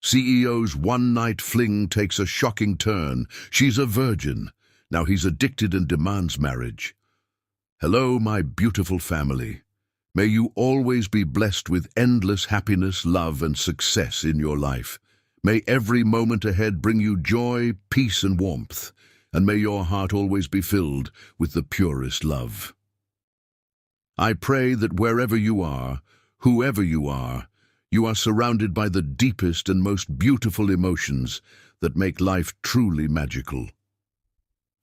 CEO's one-night fling takes a shocking turn. She's a virgin. Now he's addicted and demands marriage. Hello, my beautiful family. May you always be blessed with endless happiness, love, and success in your life. May every moment ahead bring you joy, peace, and warmth. And may your heart always be filled with the purest love. I pray that wherever you are, whoever you are surrounded by the deepest and most beautiful emotions that make life truly magical.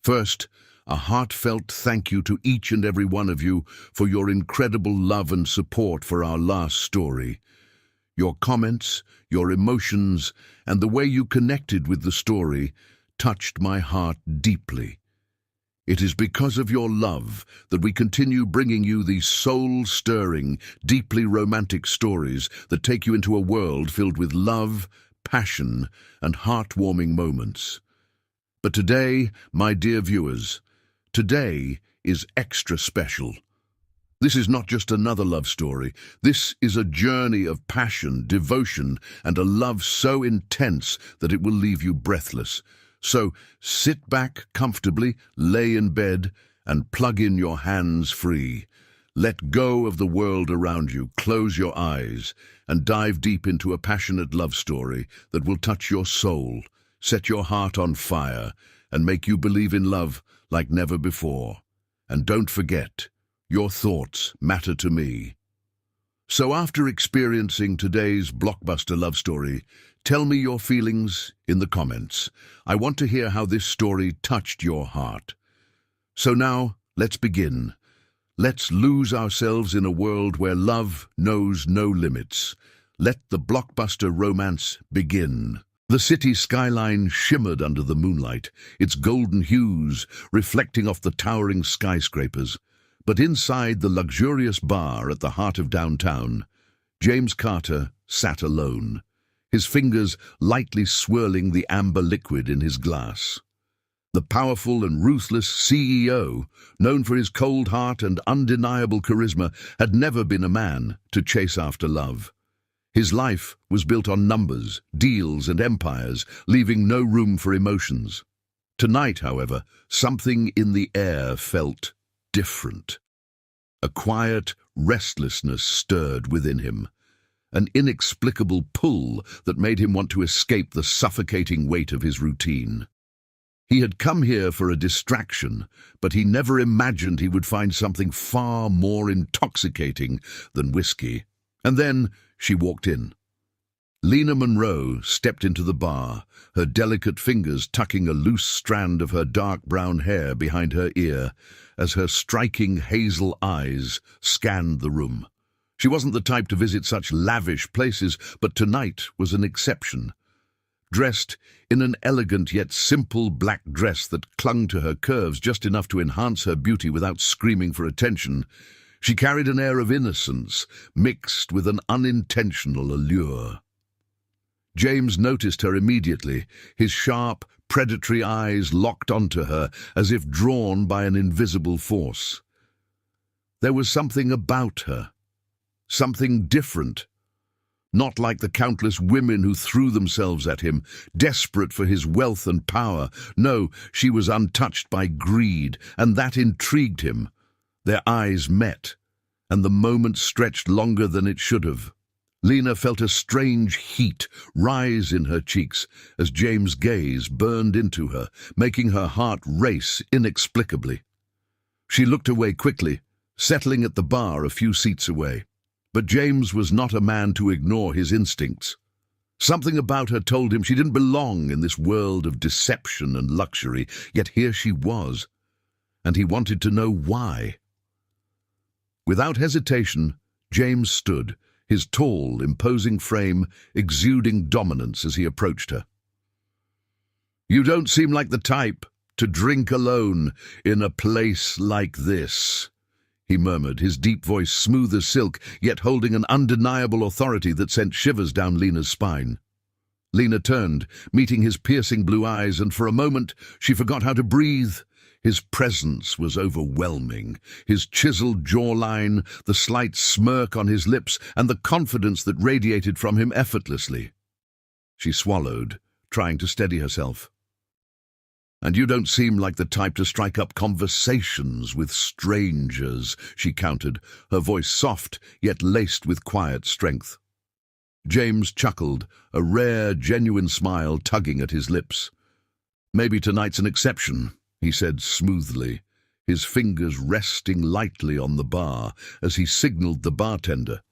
First, a heartfelt thank you to each and every one of you for your incredible love and support for our last story. Your comments, your emotions, and the way you connected with the story touched my heart deeply. It is because of your love that we continue bringing you these soul-stirring, deeply romantic stories that take you into a world filled with love, passion, and heartwarming moments. But today, my dear viewers, today is extra special. This is not just another love story. This is a journey of passion, devotion, and a love so intense that it will leave you breathless. So sit back comfortably, lay in bed, and plug in your hands free. Let go of the world around you, close your eyes, and dive deep into a passionate love story that will touch your soul, set your heart on fire, and make you believe in love like never before. And don't forget, your thoughts matter to me. So after experiencing today's blockbuster love story, tell me your feelings in the comments. I want to hear how this story touched your heart. So now, let's begin. Let's lose ourselves in a world where love knows no limits. Let the blockbuster romance begin. The city skyline shimmered under the moonlight, its golden hues reflecting off the towering skyscrapers. But inside the luxurious bar at the heart of downtown, James Carter sat alone, his fingers lightly swirling the amber liquid in his glass. The powerful and ruthless CEO, known for his cold heart and undeniable charisma, had never been a man to chase after love. His life was built on numbers, deals, and empires, leaving no room for emotions. Tonight, however, something in the air felt different. A quiet restlessness stirred within him, an inexplicable pull that made him want to escape the suffocating weight of his routine. He had come here for a distraction, but he never imagined he would find something far more intoxicating than whiskey. And then she walked in. Lena Monroe stepped into the bar, her delicate fingers tucking a loose strand of her dark brown hair behind her ear as her striking hazel eyes scanned the room. She wasn't the type to visit such lavish places, but tonight was an exception. Dressed in an elegant yet simple black dress that clung to her curves just enough to enhance her beauty without screaming for attention, she carried an air of innocence mixed with an unintentional allure. James noticed her immediately, his sharp, predatory eyes locked onto her as if drawn by an invisible force. There was something about her, something different. Not like the countless women who threw themselves at him, desperate for his wealth and power. No, she was untouched by greed, and that intrigued him. Their eyes met, and the moment stretched longer than it should have. Lena felt a strange heat rise in her cheeks as James' gaze burned into her, making her heart race inexplicably. She looked away quickly, settling at the bar a few seats away. But James was not a man to ignore his instincts. Something about her told him she didn't belong in this world of deception and luxury, yet here she was, and he wanted to know why. Without hesitation, James stood, his tall, imposing frame exuding dominance as he approached her. "You don't seem like the type to drink alone in a place like this," he murmured, his deep voice smooth as silk, yet holding an undeniable authority that sent shivers down Lena's spine. Lena turned, meeting his piercing blue eyes, and for a moment she forgot how to breathe. His presence was overwhelming, his chiseled jawline, the slight smirk on his lips, and the confidence that radiated from him effortlessly. She swallowed, trying to steady herself. "And you don't seem like the type to strike up conversations with strangers," she countered, her voice soft yet laced with quiet strength. James chuckled, a rare, genuine smile tugging at his lips. "Maybe tonight's an exception," he said smoothly, his fingers resting lightly on the bar as he signaled the bartender.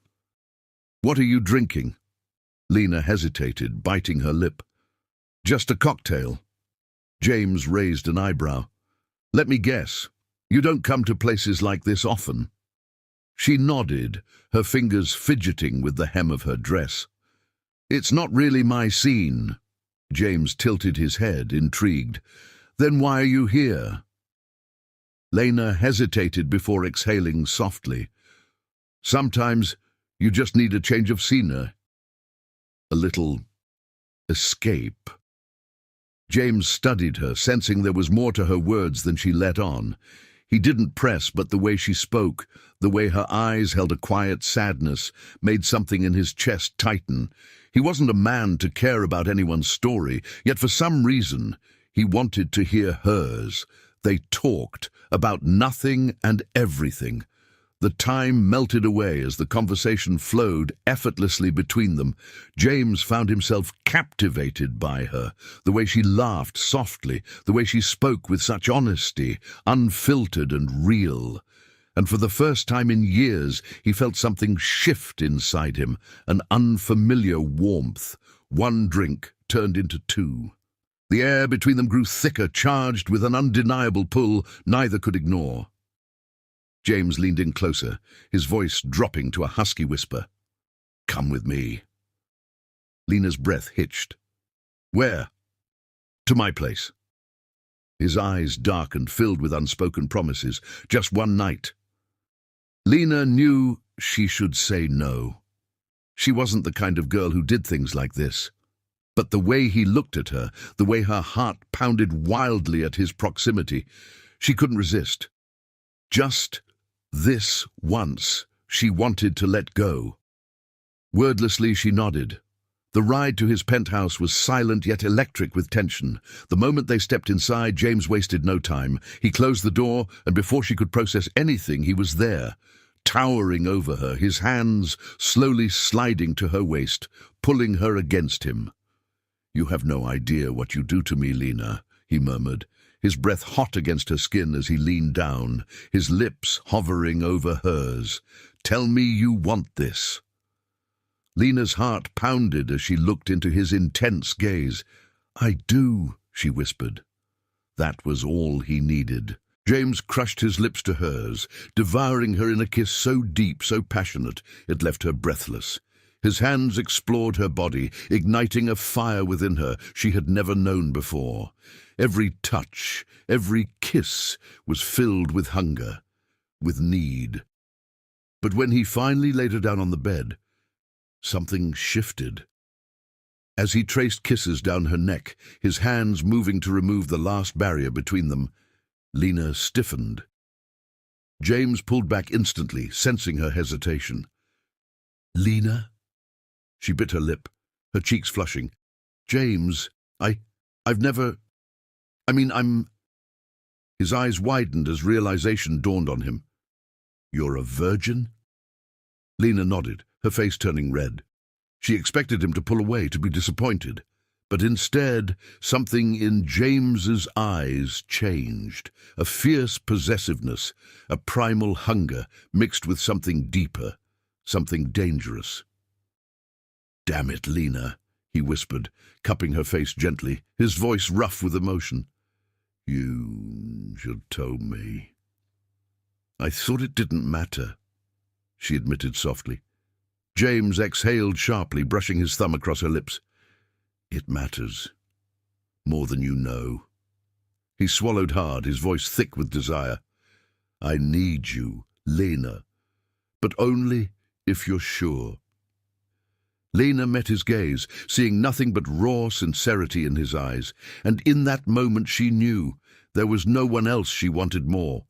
"What are you drinking?" Lena hesitated, biting her lip. "Just a cocktail." James raised an eyebrow. "Let me guess, you don't come to places like this often?" She nodded, her fingers fidgeting with the hem of her dress. "It's not really my scene." James tilted his head, intrigued. "Then why are you here?" Lena hesitated before exhaling softly. "Sometimes you just need a change of scenery. A little escape." James studied her, sensing there was more to her words than she let on. He didn't press, but the way she spoke, the way her eyes held a quiet sadness, made something in his chest tighten. He wasn't a man to care about anyone's story, yet for some reason he wanted to hear hers. They talked about nothing and everything. The time melted away as the conversation flowed effortlessly between them. James found himself captivated by her, the way she laughed softly, the way she spoke with such honesty, unfiltered and real. And for the first time in years, he felt something shift inside him, an unfamiliar warmth. One drink turned into two. The air between them grew thicker, charged with an undeniable pull neither could ignore. James leaned in closer, his voice dropping to a husky whisper. "Come with me." Lena's breath hitched. "Where?" "To my place." His eyes darkened, filled with unspoken promises. Just one night. Lena knew she should say no. She wasn't the kind of girl who did things like this. But the way he looked at her, the way her heart pounded wildly at his proximity, she couldn't resist. Just this once, she wanted to let go. Wordlessly, she nodded. The ride to his penthouse was silent yet electric with tension. The moment they stepped inside, James wasted no time. He closed the door, and before she could process anything, he was there, towering over her, his hands slowly sliding to her waist, pulling her against him. "You have no idea what you do to me, Lena," he murmured, his breath hot against her skin as he leaned down, his lips hovering over hers. "Tell me you want this." Lena's heart pounded as she looked into his intense gaze. "I do," she whispered. That was all he needed. James crushed his lips to hers, devouring her in a kiss so deep, so passionate, it left her breathless. His hands explored her body, igniting a fire within her she had never known before. Every touch, every kiss was filled with hunger, with need. But when he finally laid her down on the bed, something shifted. As he traced kisses down her neck, his hands moving to remove the last barrier between them, Lena stiffened. James pulled back instantly, sensing her hesitation. "Lena?" She bit her lip, her cheeks flushing. "James, I've never... I'm..." His eyes widened as realization dawned on him. "You're a virgin?" Lena nodded, her face turning red. She expected him to pull away, to be disappointed. But instead, something in James's eyes changed. A fierce possessiveness, a primal hunger mixed with something deeper, something dangerous. "Damn it, Lena," he whispered, cupping her face gently, his voice rough with emotion. "You should have told me." "I thought it didn't matter," she admitted softly. James exhaled sharply, brushing his thumb across her lips. "It matters. More than you know." He swallowed hard, his voice thick with desire. "I need you, Lena, but only if you're sure." Lena met his gaze, seeing nothing but raw sincerity in his eyes, and in that moment she knew there was no one else she wanted more.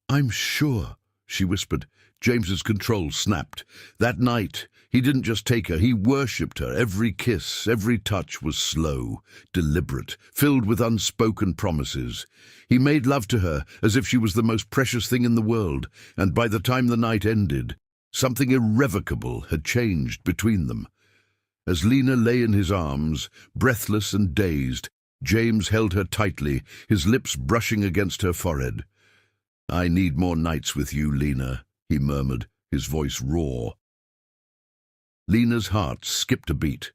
"I'm sure," she whispered. James's control snapped. That night, He didn't just take her, he worshipped her. Every kiss, every touch was slow, deliberate, filled with unspoken promises. He made love to her as if she was the most precious thing in the world, and by the time the night ended, something irrevocable had changed between them. As Lena lay in his arms, breathless and dazed, James held her tightly, his lips brushing against her forehead. "I need more nights with you, Lena," he murmured, his voice raw. Lena's heart skipped a beat.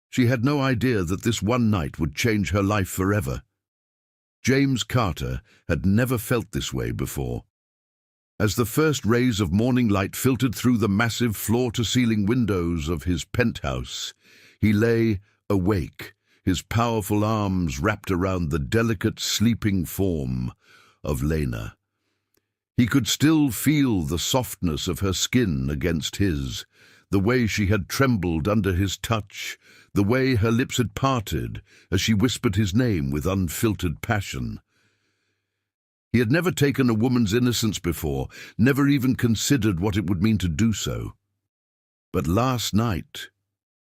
She had no idea that this one night would change her life forever. James Carter had never felt this way before. As the first rays of morning light filtered through the massive floor-to-ceiling windows of his penthouse, he lay awake, his powerful arms wrapped around the delicate, sleeping form of Lena. He could still feel the softness of her skin against his, the way she had trembled under his touch, the way her lips had parted as she whispered his name with unfiltered passion. He had never taken a woman's innocence before, never even considered what it would mean to do so. But last night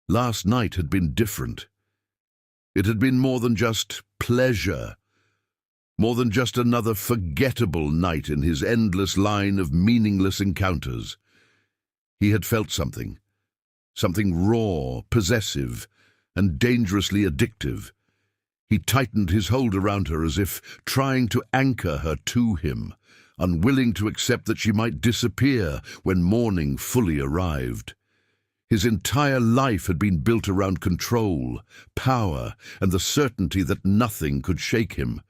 had been different. It had been more than just pleasure, more than just another forgettable night in his endless line of meaningless encounters. He had felt something raw, possessive, and dangerously addictive. He tightened his hold around her as if trying to anchor her to him, unwilling to accept that she might disappear when morning fully arrived. His entire life had been built around control, power, and the certainty that nothing could shake him.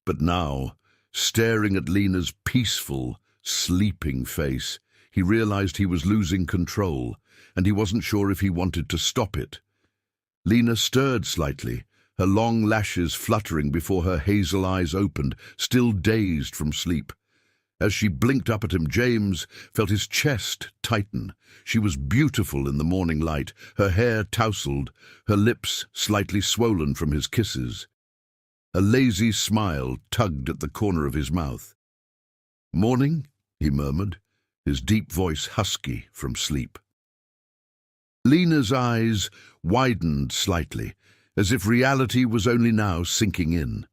But now, staring at Lena's peaceful, sleeping face, he realized he was losing control, and he wasn't sure if he wanted to stop it. Lena stirred slightly, her long lashes fluttering before her hazel eyes opened, still dazed from sleep. As she blinked up at him, James felt his chest tighten. She was beautiful in the morning light, her hair tousled, her lips slightly swollen from his kisses. A lazy smile tugged at the corner of his mouth. "Morning?" he murmured, his deep voice husky from sleep. Lena's eyes widened slightly, as if reality was only now sinking in.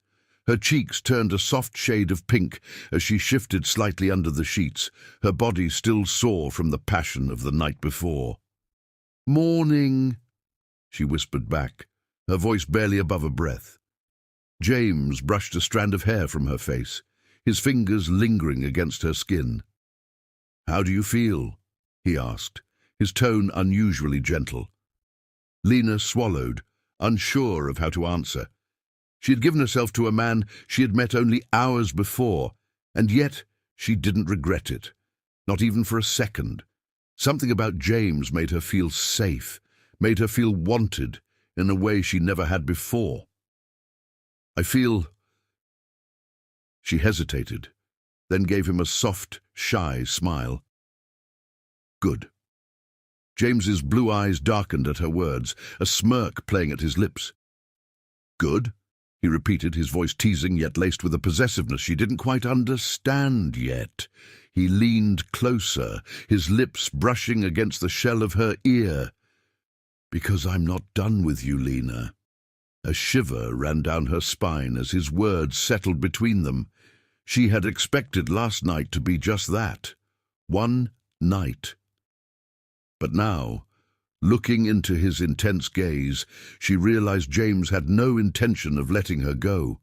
Her cheeks turned a soft shade of pink as she shifted slightly under the sheets, her body still sore from the passion of the night before. "Morning," she whispered back, her voice barely above a breath. James brushed a strand of hair from her face, his fingers lingering against her skin. "How do you feel?" he asked, his tone unusually gentle. Lena swallowed, unsure of how to answer. She had given herself to a man she had met only hours before, and yet she didn't regret it, not even for a second. Something about James made her feel safe, made her feel wanted in a way she never had before. "I feel—" She hesitated, then gave him a soft, shy smile. "Good." James's blue eyes darkened at her words, a smirk playing at his lips. "Good?" he repeated, his voice teasing yet laced with a possessiveness she didn't quite understand yet. He leaned closer, his lips brushing against the shell of her ear. "Because I'm not done with you, Lena." A shiver ran down her spine as his words settled between them. She had expected last night to be just that, one night. But now, looking into his intense gaze, she realized James had no intention of letting her go.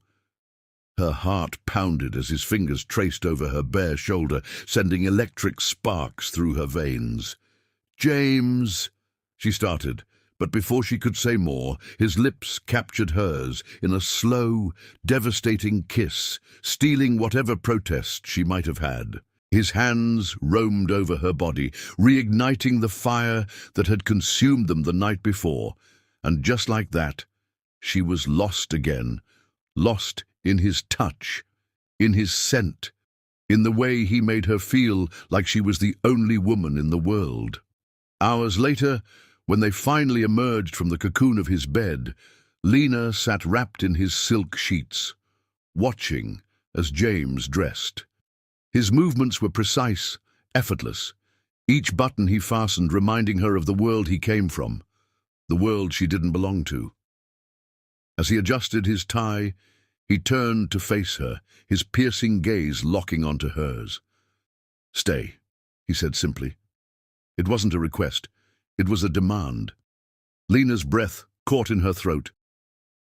Her heart pounded as his fingers traced over her bare shoulder, sending electric sparks through her veins. "James," she started, but before she could say more, his lips captured hers in a slow, devastating kiss, stealing whatever protest she might have had. His hands roamed over her body, reigniting the fire that had consumed them the night before, and just like that, she was lost again, lost in his touch, in his scent, in the way he made her feel like she was the only woman in the world. Hours later, when they finally emerged from the cocoon of his bed, Lena sat wrapped in his silk sheets, watching as James dressed. His movements were precise, effortless. Each button he fastened reminding her of the world he came from, the world she didn't belong to. As he adjusted his tie, he turned to face her, his piercing gaze locking onto hers. "Stay," he said simply. It wasn't a request. It was a demand. Lena's breath caught in her throat.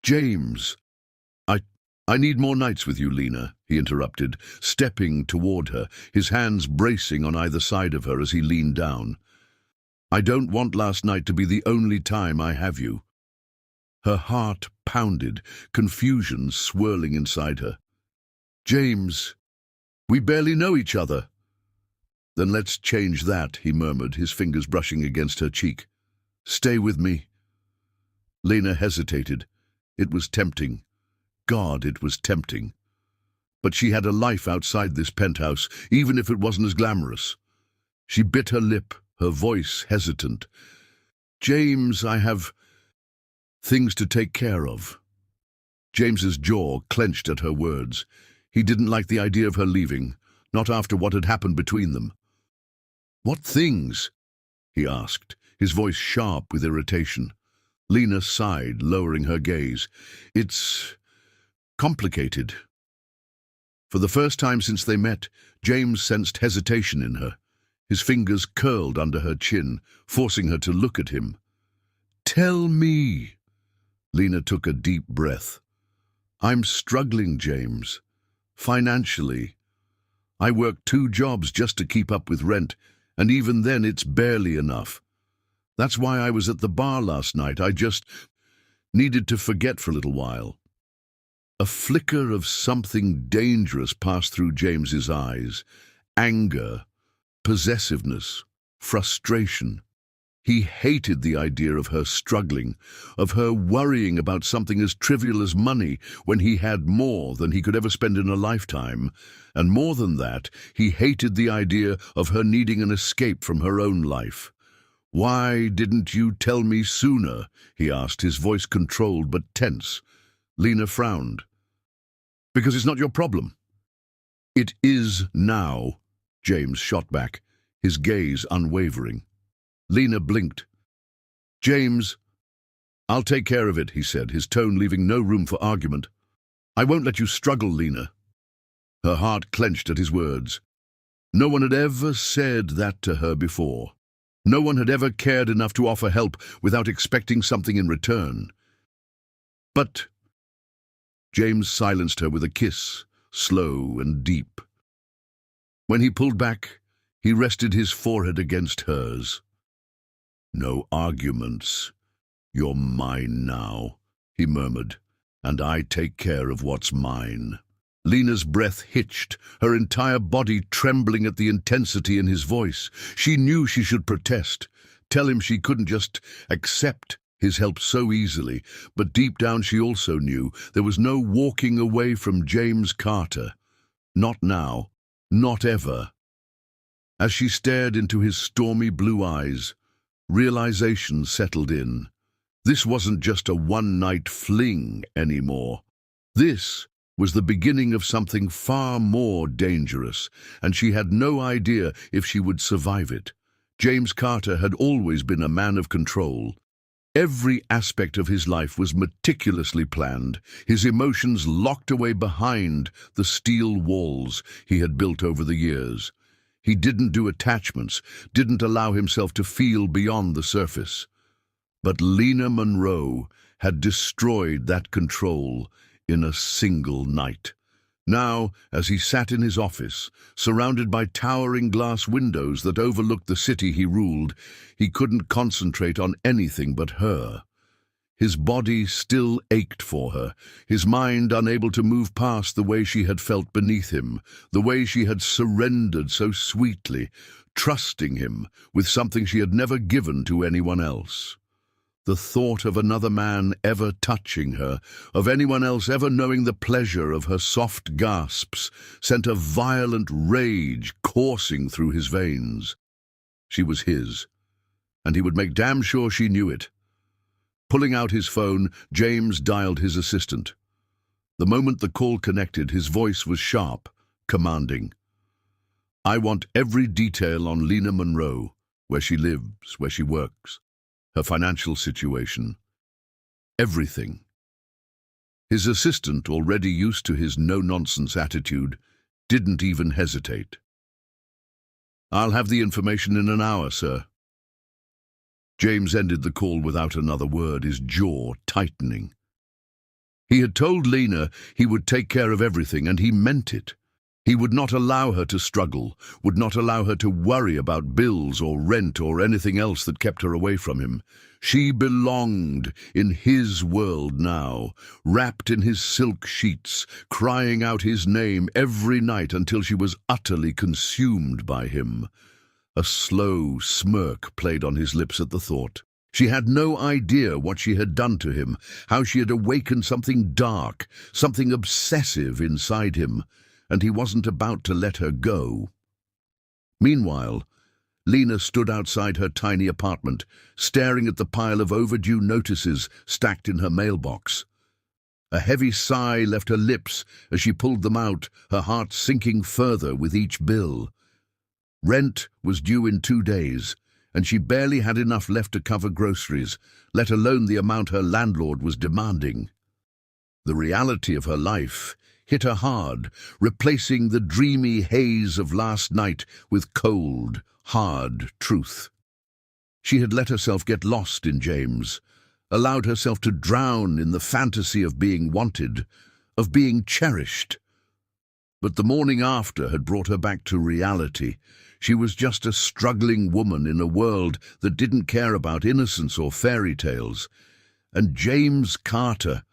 "James, I need more nights with you, Lena," he interrupted, stepping toward her, his hands bracing on either side of her as he leaned down. "I don't want last night to be the only time I have you." Her heart pounded, confusion swirling inside her. "James, we barely know each other." "Then let's change that," he murmured, his fingers brushing against her cheek. "Stay with me." Lena hesitated. It was tempting. God, it was tempting. But she had a life outside this penthouse, even if it wasn't as glamorous. She bit her lip, her voice hesitant. "James, I have things to take care of." James's jaw clenched at her words. He didn't like the idea of her leaving, not after what had happened between them. "What things?" he asked, his voice sharp with irritation. Lena sighed, lowering her gaze. "It's complicated." For the first time since they met, James sensed hesitation in her. His fingers curled under her chin, forcing her to look at him. "Tell me." Lena took a deep breath. "I'm struggling, James. Financially. I work 2 jobs just to keep up with rent, and even then it's barely enough. That's why I was at the bar last night. I just needed to forget for a little while." A flicker of something dangerous passed through James's eyes. Anger, possessiveness, frustration. He hated the idea of her struggling, of her worrying about something as trivial as money when he had more than he could ever spend in a lifetime. And more than that, he hated the idea of her needing an escape from her own life. "Why didn't you tell me sooner?" he asked, his voice controlled but tense. Lena frowned. "Because it's not your problem." "It is now," James shot back, his gaze unwavering. Lena blinked. "James, I'll take care of it," he said, his tone leaving no room for argument. "I won't let you struggle, Lena." Her heart clenched at his words. No one had ever said that to her before. No one had ever cared enough to offer help without expecting something in return. "But—" James silenced her with a kiss, slow and deep. When he pulled back, he rested his forehead against hers. "No arguments. You're mine now," he murmured, "and I take care of what's mine." Lena's breath hitched, her entire body trembling at the intensity in his voice. She knew she should protest, tell him she couldn't just accept his help so easily, but deep down she also knew there was no walking away from James Carter. Not now, not ever. As she stared into his stormy blue eyes, realization settled in. This wasn't just a one-night fling anymore. This was the beginning of something far more dangerous, and she had no idea if she would survive it. James Carter had always been a man of control. Every aspect of his life was meticulously planned, his emotions locked away behind the steel walls he had built over the years. He didn't do attachments, didn't allow himself to feel beyond the surface. But Lena Monroe had destroyed that control in a single night. Now, as he sat in his office, surrounded by towering glass windows that overlooked the city he ruled, he couldn't concentrate on anything but her. His body still ached for her, his mind unable to move past the way she had felt beneath him, the way she had surrendered so sweetly, trusting him with something she had never given to anyone else. The thought of another man ever touching her, of anyone else ever knowing the pleasure of her soft gasps, sent a violent rage coursing through his veins. She was his, and he would make damn sure she knew it. Pulling out his phone, James dialed his assistant. The moment the call connected, his voice was sharp, commanding. "I want every detail on Lena Monroe. where she lives, where she works, her financial situation, everything. His assistant, already used to his no-nonsense attitude, didn't even hesitate. "I'll have the information in an hour, sir." James ended the call without another word, his jaw tightening. He had told Lena he would take care of everything, and he meant it. He would not allow her to struggle, would not allow her to worry about bills or rent or anything else that kept her away from him. She belonged in his world now, wrapped in his silk sheets, crying out his name every night until she was utterly consumed by him. A slow smirk played on his lips at the thought. She had no idea what she had done to him, how she had awakened something dark, something obsessive inside him, and he wasn't about to let her go. Meanwhile, Lena stood outside her tiny apartment, staring at the pile of overdue notices stacked in her mailbox. A heavy sigh left her lips as she pulled them out, her heart sinking further with each bill. Rent was due in 2 days, and she barely had enough left to cover groceries, let alone the amount her landlord was demanding. The reality of her life hit her hard, replacing the dreamy haze of last night with cold, hard truth. She had let herself get lost in James, allowed herself to drown in the fantasy of being wanted, of being cherished. But the morning after had brought her back to reality. She was just a struggling woman in a world that didn't care about innocence or fairy tales. And James Carter,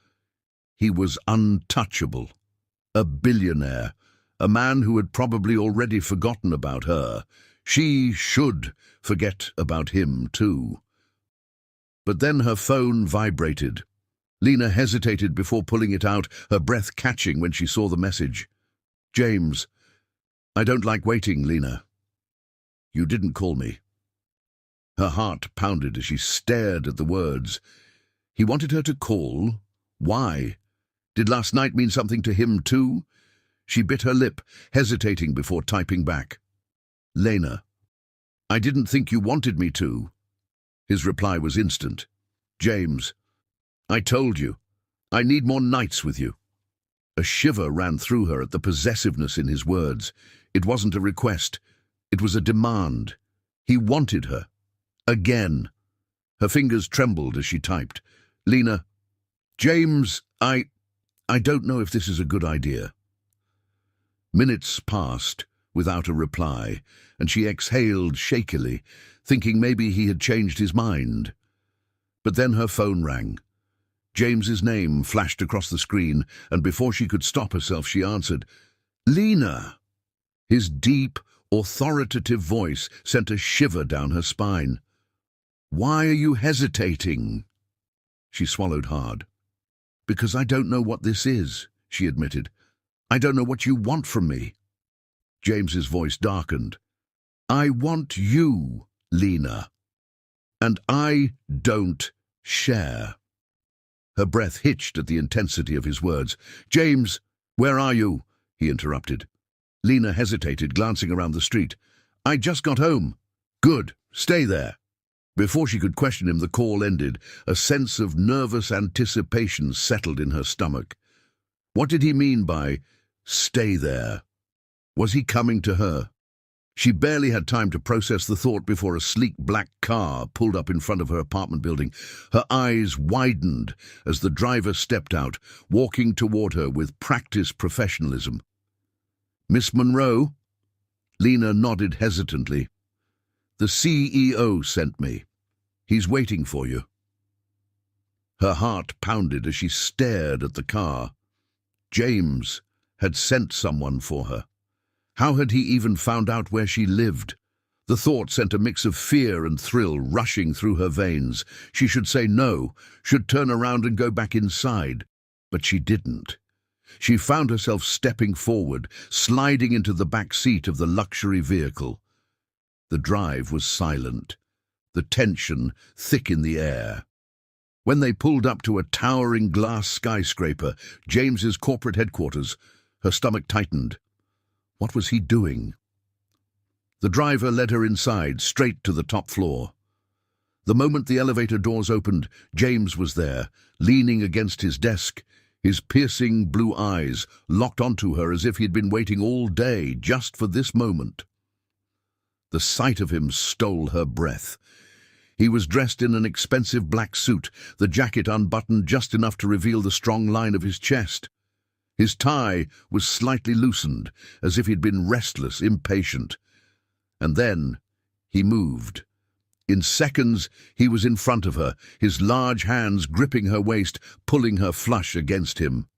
he was untouchable. A billionaire, a man who had probably already forgotten about her. She should forget about him too. But then her phone vibrated. Lena hesitated before pulling it out, her breath catching when she saw the message. "James, I don't like waiting, Lena. You didn't call me." Her heart pounded as she stared at the words. He wanted her to call? Why? Did last night mean something to him too? She bit her lip, hesitating before typing back. "Lena, I didn't think you wanted me to." His reply was instant. "James, I told you. I need more nights with you." A shiver ran through her at the possessiveness in his words. It wasn't a request. It was a demand. He wanted her. Again. Her fingers trembled as she typed. "Lena, James, I don't know if this is a good idea." Minutes passed without a reply, and she exhaled shakily, thinking maybe he had changed his mind. But then her phone rang. James's name flashed across the screen, and before she could stop herself, she answered, "Lena!" His deep, authoritative voice sent a shiver down her spine. "Why are you hesitating?" She swallowed hard. "Because I don't know what this is," she admitted. "I don't know what you want from me." James's voice darkened. "I want you, Lena. And I don't share." Her breath hitched at the intensity of his words. "James, where are you?" he interrupted. Lena hesitated, glancing around the street. "I just got home." "Good, stay there." Before she could question him, the call ended. A sense of nervous anticipation settled in her stomach. What did he mean by "stay there"? Was he coming to her? She barely had time to process the thought before a sleek black car pulled up in front of her apartment building. Her eyes widened as the driver stepped out, walking toward her with practiced professionalism. "Miss Monroe?" Lena nodded hesitantly. "The CEO sent me. He's waiting for you." Her heart pounded as she stared at the car. James had sent someone for her. How had he even found out where she lived? The thought sent a mix of fear and thrill rushing through her veins. She should say no, should turn around and go back inside. But she didn't. She found herself stepping forward, sliding into the back seat of the luxury vehicle. The drive was silent, the tension thick in the air. When they pulled up to a towering glass skyscraper, James's corporate headquarters, her stomach tightened. What was he doing? The driver led her inside, straight to the top floor. The moment the elevator doors opened, James was there, leaning against his desk, his piercing blue eyes locked onto her as if he'd been waiting all day just for this moment. The sight of him stole her breath. He was dressed in an expensive black suit, the jacket unbuttoned just enough to reveal the strong line of his chest. His tie was slightly loosened, as if he'd been restless, impatient. And then he moved. In seconds, he was in front of her, his large hands gripping her waist, pulling her flush against him.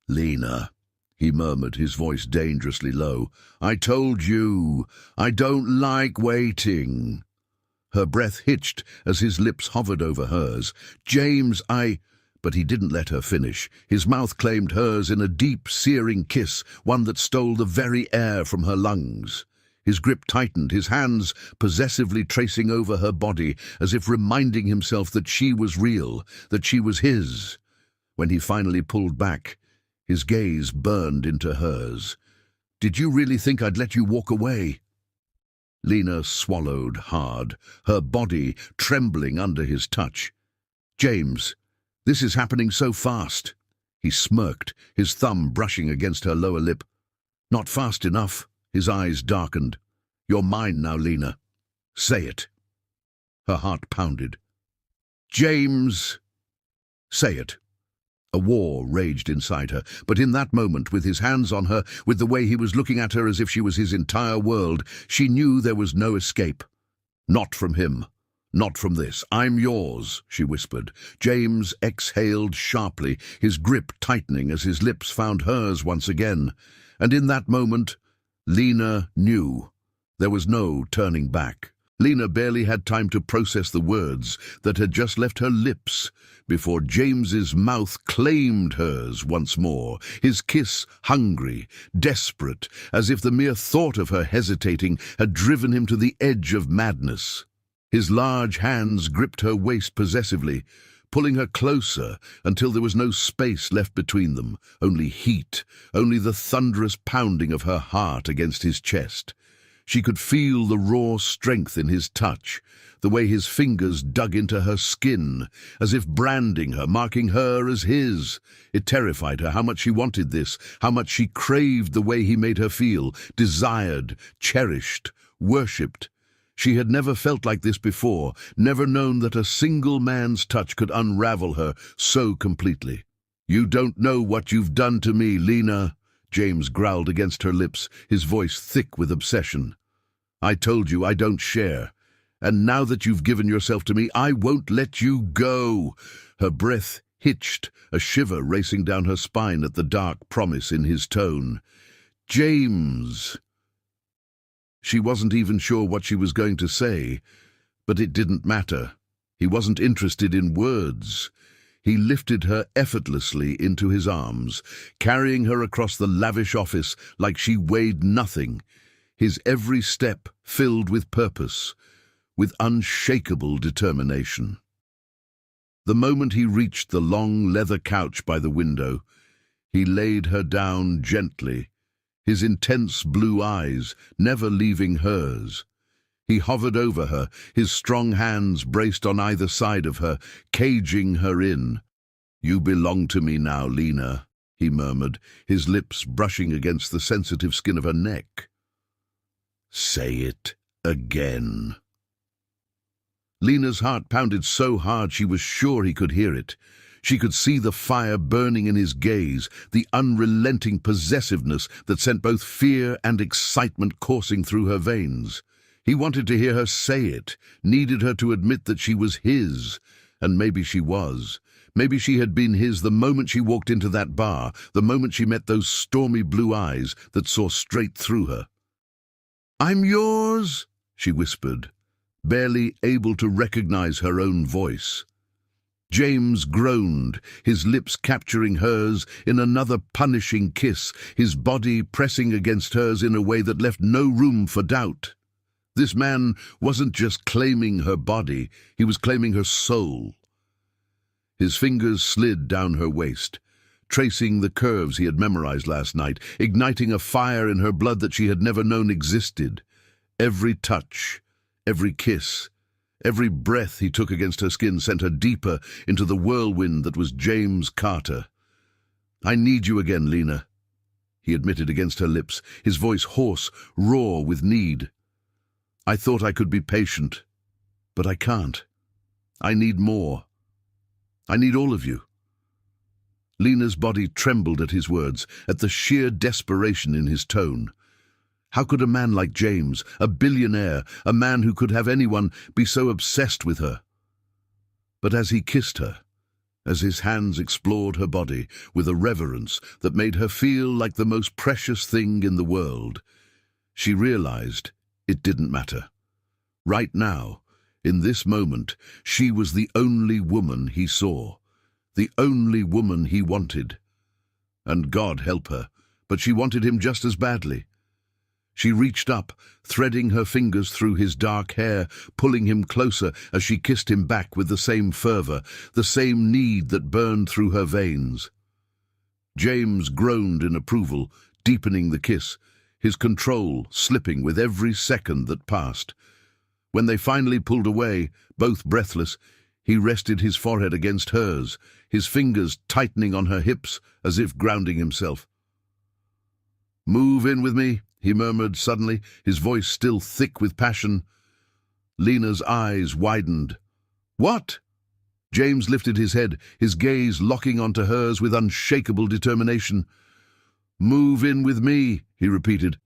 "Lena," he murmured, his voice dangerously low, "I told you, I don't like waiting." Her breath hitched as his lips hovered over hers. "James, But he didn't let her finish. His mouth claimed hers in a deep, searing kiss, one that stole the very air from her lungs. His grip tightened, his hands possessively tracing over her body, as if reminding himself that she was real, that she was his. When he finally pulled back, his gaze burned into hers. "Did you really think I'd let you walk away?" Lena swallowed hard, her body trembling under his touch. "James, this is happening so fast." He smirked, his thumb brushing against her lower lip. "Not fast enough." His eyes darkened. "You're mine now, Lena. Say it." Her heart pounded. "James!" "Say it." A war raged inside her, but in that moment, with his hands on her, with the way he was looking at her as if she was his entire world, she knew there was no escape. "Not from him. Not from this. I'm yours," she whispered. James exhaled sharply, his grip tightening as his lips found hers once again. And in that moment, Lena knew. There was no turning back. Lena barely had time to process the words that had just left her lips before James's mouth claimed hers once more, his kiss hungry, desperate, as if the mere thought of her hesitating had driven him to the edge of madness. His large hands gripped her waist possessively, pulling her closer until there was no space left between them, only heat, only the thunderous pounding of her heart against his chest. She could feel the raw strength in his touch, the way his fingers dug into her skin, as if branding her, marking her as his. It terrified her how much she wanted this, how much she craved the way he made her feel, desired, cherished, worshipped. She had never felt like this before, never known that a single man's touch could unravel her so completely. "You don't know what you've done to me, Lena," James growled against her lips, his voice thick with obsession. "I told you I don't share. And now that you've given yourself to me, I won't let you go." Her breath hitched, a shiver racing down her spine at the dark promise in his tone. "James!" She wasn't even sure what she was going to say, but it didn't matter. He wasn't interested in words. He lifted her effortlessly into his arms, carrying her across the lavish office like she weighed nothing, his every step filled with purpose, with unshakable determination. The moment he reached the long leather couch by the window, he laid her down gently, his intense blue eyes never leaving hers. He hovered over her, his strong hands braced on either side of her, caging her in. "You belong to me now, Lena," he murmured, his lips brushing against the sensitive skin of her neck. "Say it again." Lena's heart pounded so hard she was sure he could hear it. She could see the fire burning in his gaze, the unrelenting possessiveness that sent both fear and excitement coursing through her veins. He wanted to hear her say it, needed her to admit that she was his, and maybe she was. Maybe she had been his the moment she walked into that bar, the moment she met those stormy blue eyes that saw straight through her. "I'm yours," she whispered, barely able to recognize her own voice. James groaned, his lips capturing hers in another punishing kiss, his body pressing against hers in a way that left no room for doubt. This man wasn't just claiming her body, he was claiming her soul. His fingers slid down her waist, tracing the curves he had memorized last night, igniting a fire in her blood that she had never known existed. Every touch, every kiss, every breath he took against her skin sent her deeper into the whirlwind that was James Carter. "I need you again, Lena," he admitted against her lips, his voice hoarse, raw with need. "I thought I could be patient, but I can't. I need more. I need all of you." Lena's body trembled at his words, at the sheer desperation in his tone. How could a man like James, a billionaire, a man who could have anyone, be so obsessed with her? But as he kissed her, as his hands explored her body with a reverence that made her feel like the most precious thing in the world, she realized it didn't matter. Right now, in this moment, she was the only woman he saw, the only woman he wanted. And God help her, but she wanted him just as badly. She reached up, threading her fingers through his dark hair, pulling him closer as she kissed him back with the same fervor, the same need that burned through her veins. James groaned in approval, deepening the kiss, his control slipping with every second that passed. When they finally pulled away, both breathless, he rested his forehead against hers, his fingers tightening on her hips as if grounding himself. "Move in with me," he murmured suddenly, his voice still thick with passion. Lena's eyes widened. "What?" James lifted his head, his gaze locking onto hers with unshakable determination. "Move in with me," he repeated.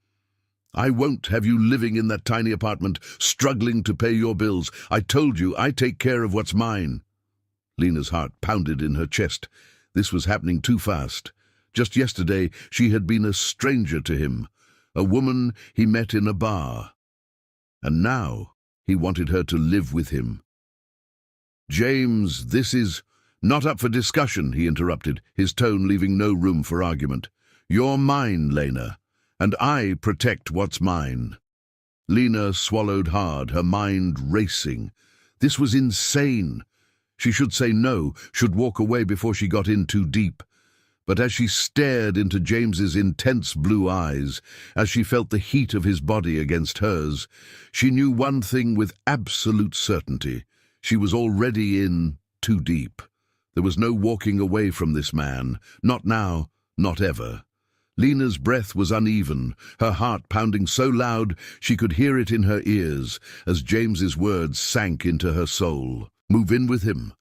"I won't have you living in that tiny apartment, struggling to pay your bills. I told you I take care of what's mine." Lena's heart pounded in her chest. This was happening too fast. Just yesterday, she had been a stranger to him, a woman he met in a bar. And now he wanted her to live with him. "James, this is not up for discussion," he interrupted, his tone leaving no room for argument. "You're mine, Lena, and I protect what's mine." Lena swallowed hard, her mind racing. This was insane. She should say no, should walk away before she got in too deep. But as she stared into James's intense blue eyes, as she felt the heat of his body against hers, she knew one thing with absolute certainty. She was already in too deep. There was no walking away from this man. Not now, not ever. Lena's breath was uneven, her heart pounding so loud she could hear it in her ears as James's words sank into her soul. Move in with him.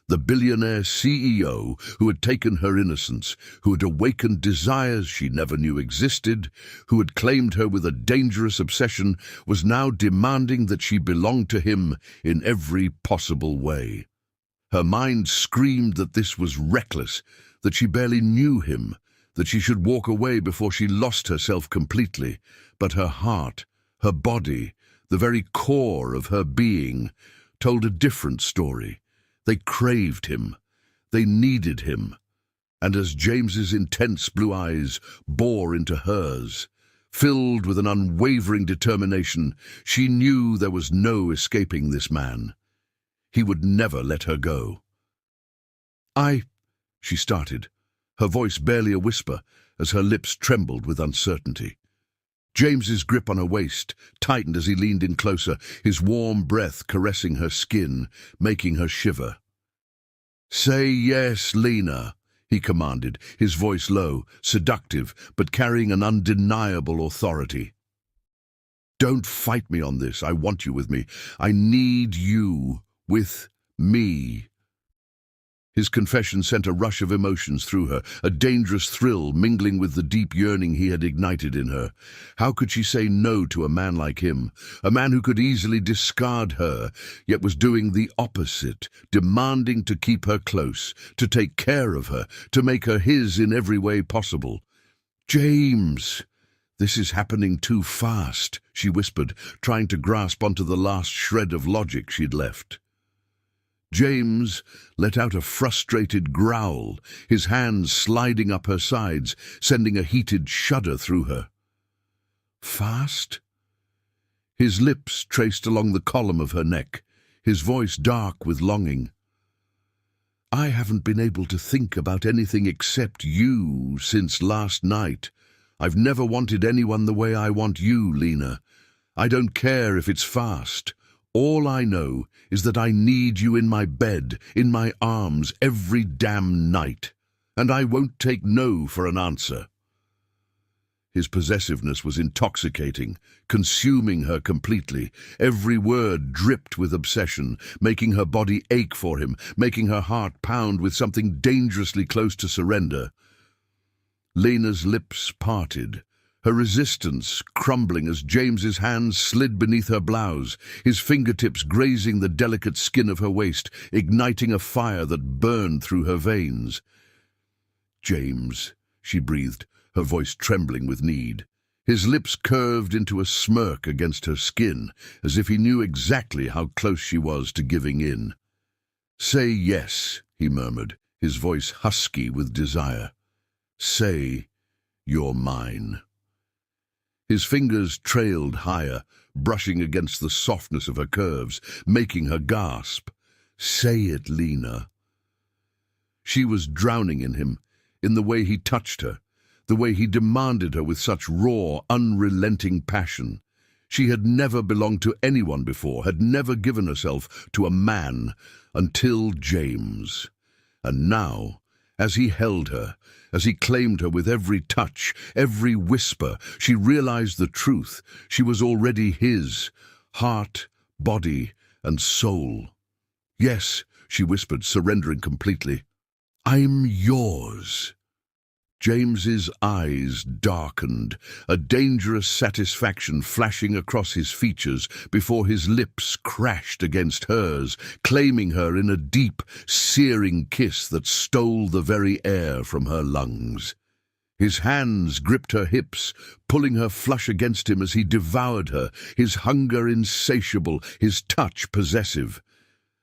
The billionaire CEO who had taken her innocence, who had awakened desires she never knew existed, who had claimed her with a dangerous obsession, was now demanding that she belonged to him in every possible way. Her mind screamed that this was reckless, that she barely knew him, that she should walk away before she lost herself completely. But her heart, her body, the very core of her being, told a different story. They craved him. They needed him. And as James's intense blue eyes bore into hers, filled with an unwavering determination, she knew there was no escaping this man. He would never let her go. She started, her voice barely a whisper, as her lips trembled with uncertainty. James's grip on her waist tightened as he leaned in closer, his warm breath caressing her skin, making her shiver. "Say yes, Lena," he commanded, his voice low, seductive, but carrying an undeniable authority. "Don't fight me on this. I want you with me. I need you with me." His confession sent a rush of emotions through her, a dangerous thrill mingling with the deep yearning he had ignited in her. How could she say no to a man like him, a man who could easily discard her, yet was doing the opposite, demanding to keep her close, to take care of her, to make her his in every way possible? "James, this is happening too fast," she whispered, trying to grasp onto the last shred of logic she'd left. James let out a frustrated growl, his hands sliding up her sides, sending a heated shudder through her. "Fast?" His lips traced along the column of her neck, his voice dark with longing. "I haven't been able to think about anything except you since last night. I've never wanted anyone the way I want you, Lena. I don't care if it's fast. All I know is that I need you in my bed, in my arms, every damn night. And I won't take no for an answer." His possessiveness was intoxicating, consuming her completely. Every word dripped with obsession, making her body ache for him, making her heart pound with something dangerously close to surrender. Lena's lips parted, her resistance crumbling as James's hands slid beneath her blouse, his fingertips grazing the delicate skin of her waist, igniting a fire that burned through her veins. "James," she breathed, her voice trembling with need. His lips curved into a smirk against her skin, as if he knew exactly how close she was to giving in. "Say yes," he murmured, his voice husky with desire. "Say you're mine." His fingers trailed higher, brushing against the softness of her curves, making her gasp. "Say it, Lena." She was drowning in him, in the way he touched her, the way he demanded her with such raw, unrelenting passion. She had never belonged to anyone before, had never given herself to a man until James. And now, as he held her, as he claimed her with every touch, every whisper, she realized the truth. She was already his, heart, body, and soul. "Yes," she whispered, surrendering completely. "I'm yours." James's eyes darkened, a dangerous satisfaction flashing across his features before his lips crashed against hers, claiming her in a deep, searing kiss that stole the very air from her lungs. His hands gripped her hips, pulling her flush against him as he devoured her, his hunger insatiable, his touch possessive.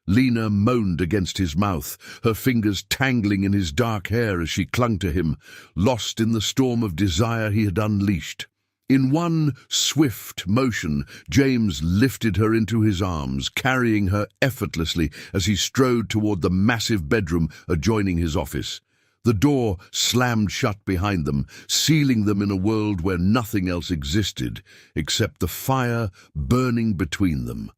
Lena moaned against his mouth, her fingers tangling in his dark hair as she clung to him, lost in the storm of desire he had unleashed. In one swift motion, James lifted her into his arms, carrying her effortlessly as he strode toward the massive bedroom adjoining his office. The door slammed shut behind them, sealing them in a world where nothing else existed except the fire burning between them.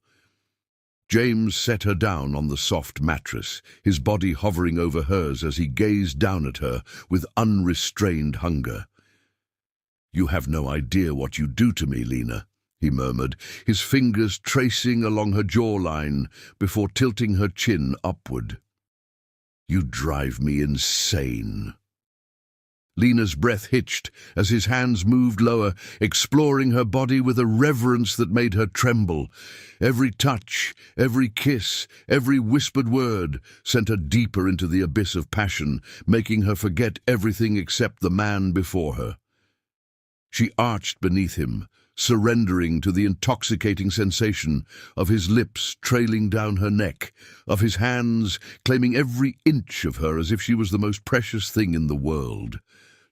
James set her down on the soft mattress, his body hovering over hers as he gazed down at her with unrestrained hunger. "You have no idea what you do to me, Lena," he murmured, his fingers tracing along her jawline before tilting her chin upward. "You drive me insane." Lena's breath hitched as his hands moved lower, exploring her body with a reverence that made her tremble. Every touch, every kiss, every whispered word sent her deeper into the abyss of passion, making her forget everything except the man before her. She arched beneath him, surrendering to the intoxicating sensation of his lips trailing down her neck, of his hands claiming every inch of her as if she was the most precious thing in the world.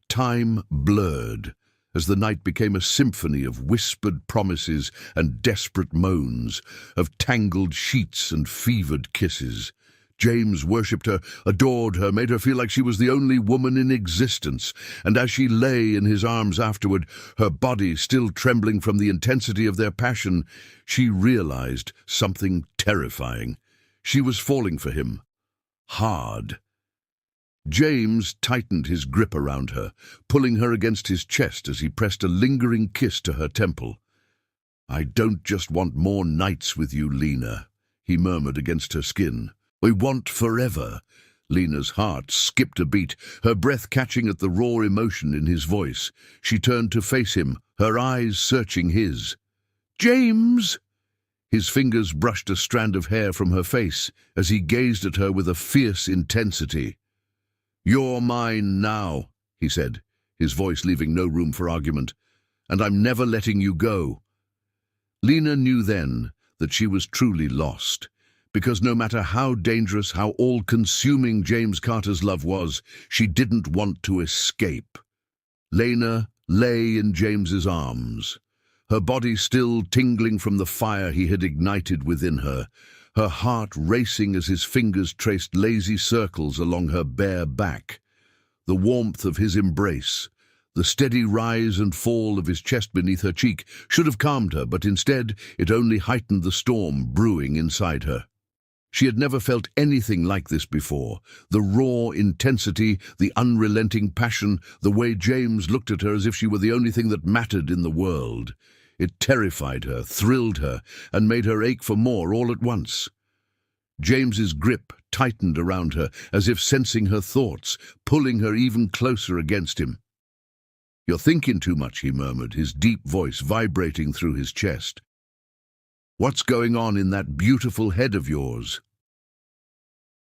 Time blurred as the night became a symphony of whispered promises and desperate moans, of tangled sheets and fevered kisses. James worshipped her, adored her, made her feel like she was the only woman in existence, and as she lay in his arms afterward, her body still trembling from the intensity of their passion, she realized something terrifying. She was falling for him. Hard. James tightened his grip around her, pulling her against his chest as he pressed a lingering kiss to her temple. "I don't just want more nights with you, Lena," he murmured against her skin. "We want forever." Lena's heart skipped a beat, her breath catching at the raw emotion in his voice. She turned to face him, her eyes searching his. "James!" His fingers brushed a strand of hair from her face as he gazed at her with a fierce intensity. "You're mine now," he said, his voice leaving no room for argument, "and I'm never letting you go." Lena knew then that she was truly lost, because no matter how dangerous, how all-consuming James Carter's love was, she didn't want to escape. Lena lay in James's arms, her body still tingling from the fire he had ignited within her, her heart racing as his fingers traced lazy circles along her bare back. The warmth of his embrace, The steady rise and fall of his chest beneath her cheek should have calmed her, but instead it only heightened the storm brewing inside her. She had never felt anything like this before. The raw intensity, the unrelenting passion, the way James looked at her as if she were the only thing that mattered in the world. It terrified her, thrilled her, and made her ache for more all at once. James's grip tightened around her, as if sensing her thoughts, pulling her even closer against him. "You're thinking too much," he murmured, his deep voice vibrating through his chest. "What's going on in that beautiful head of yours?"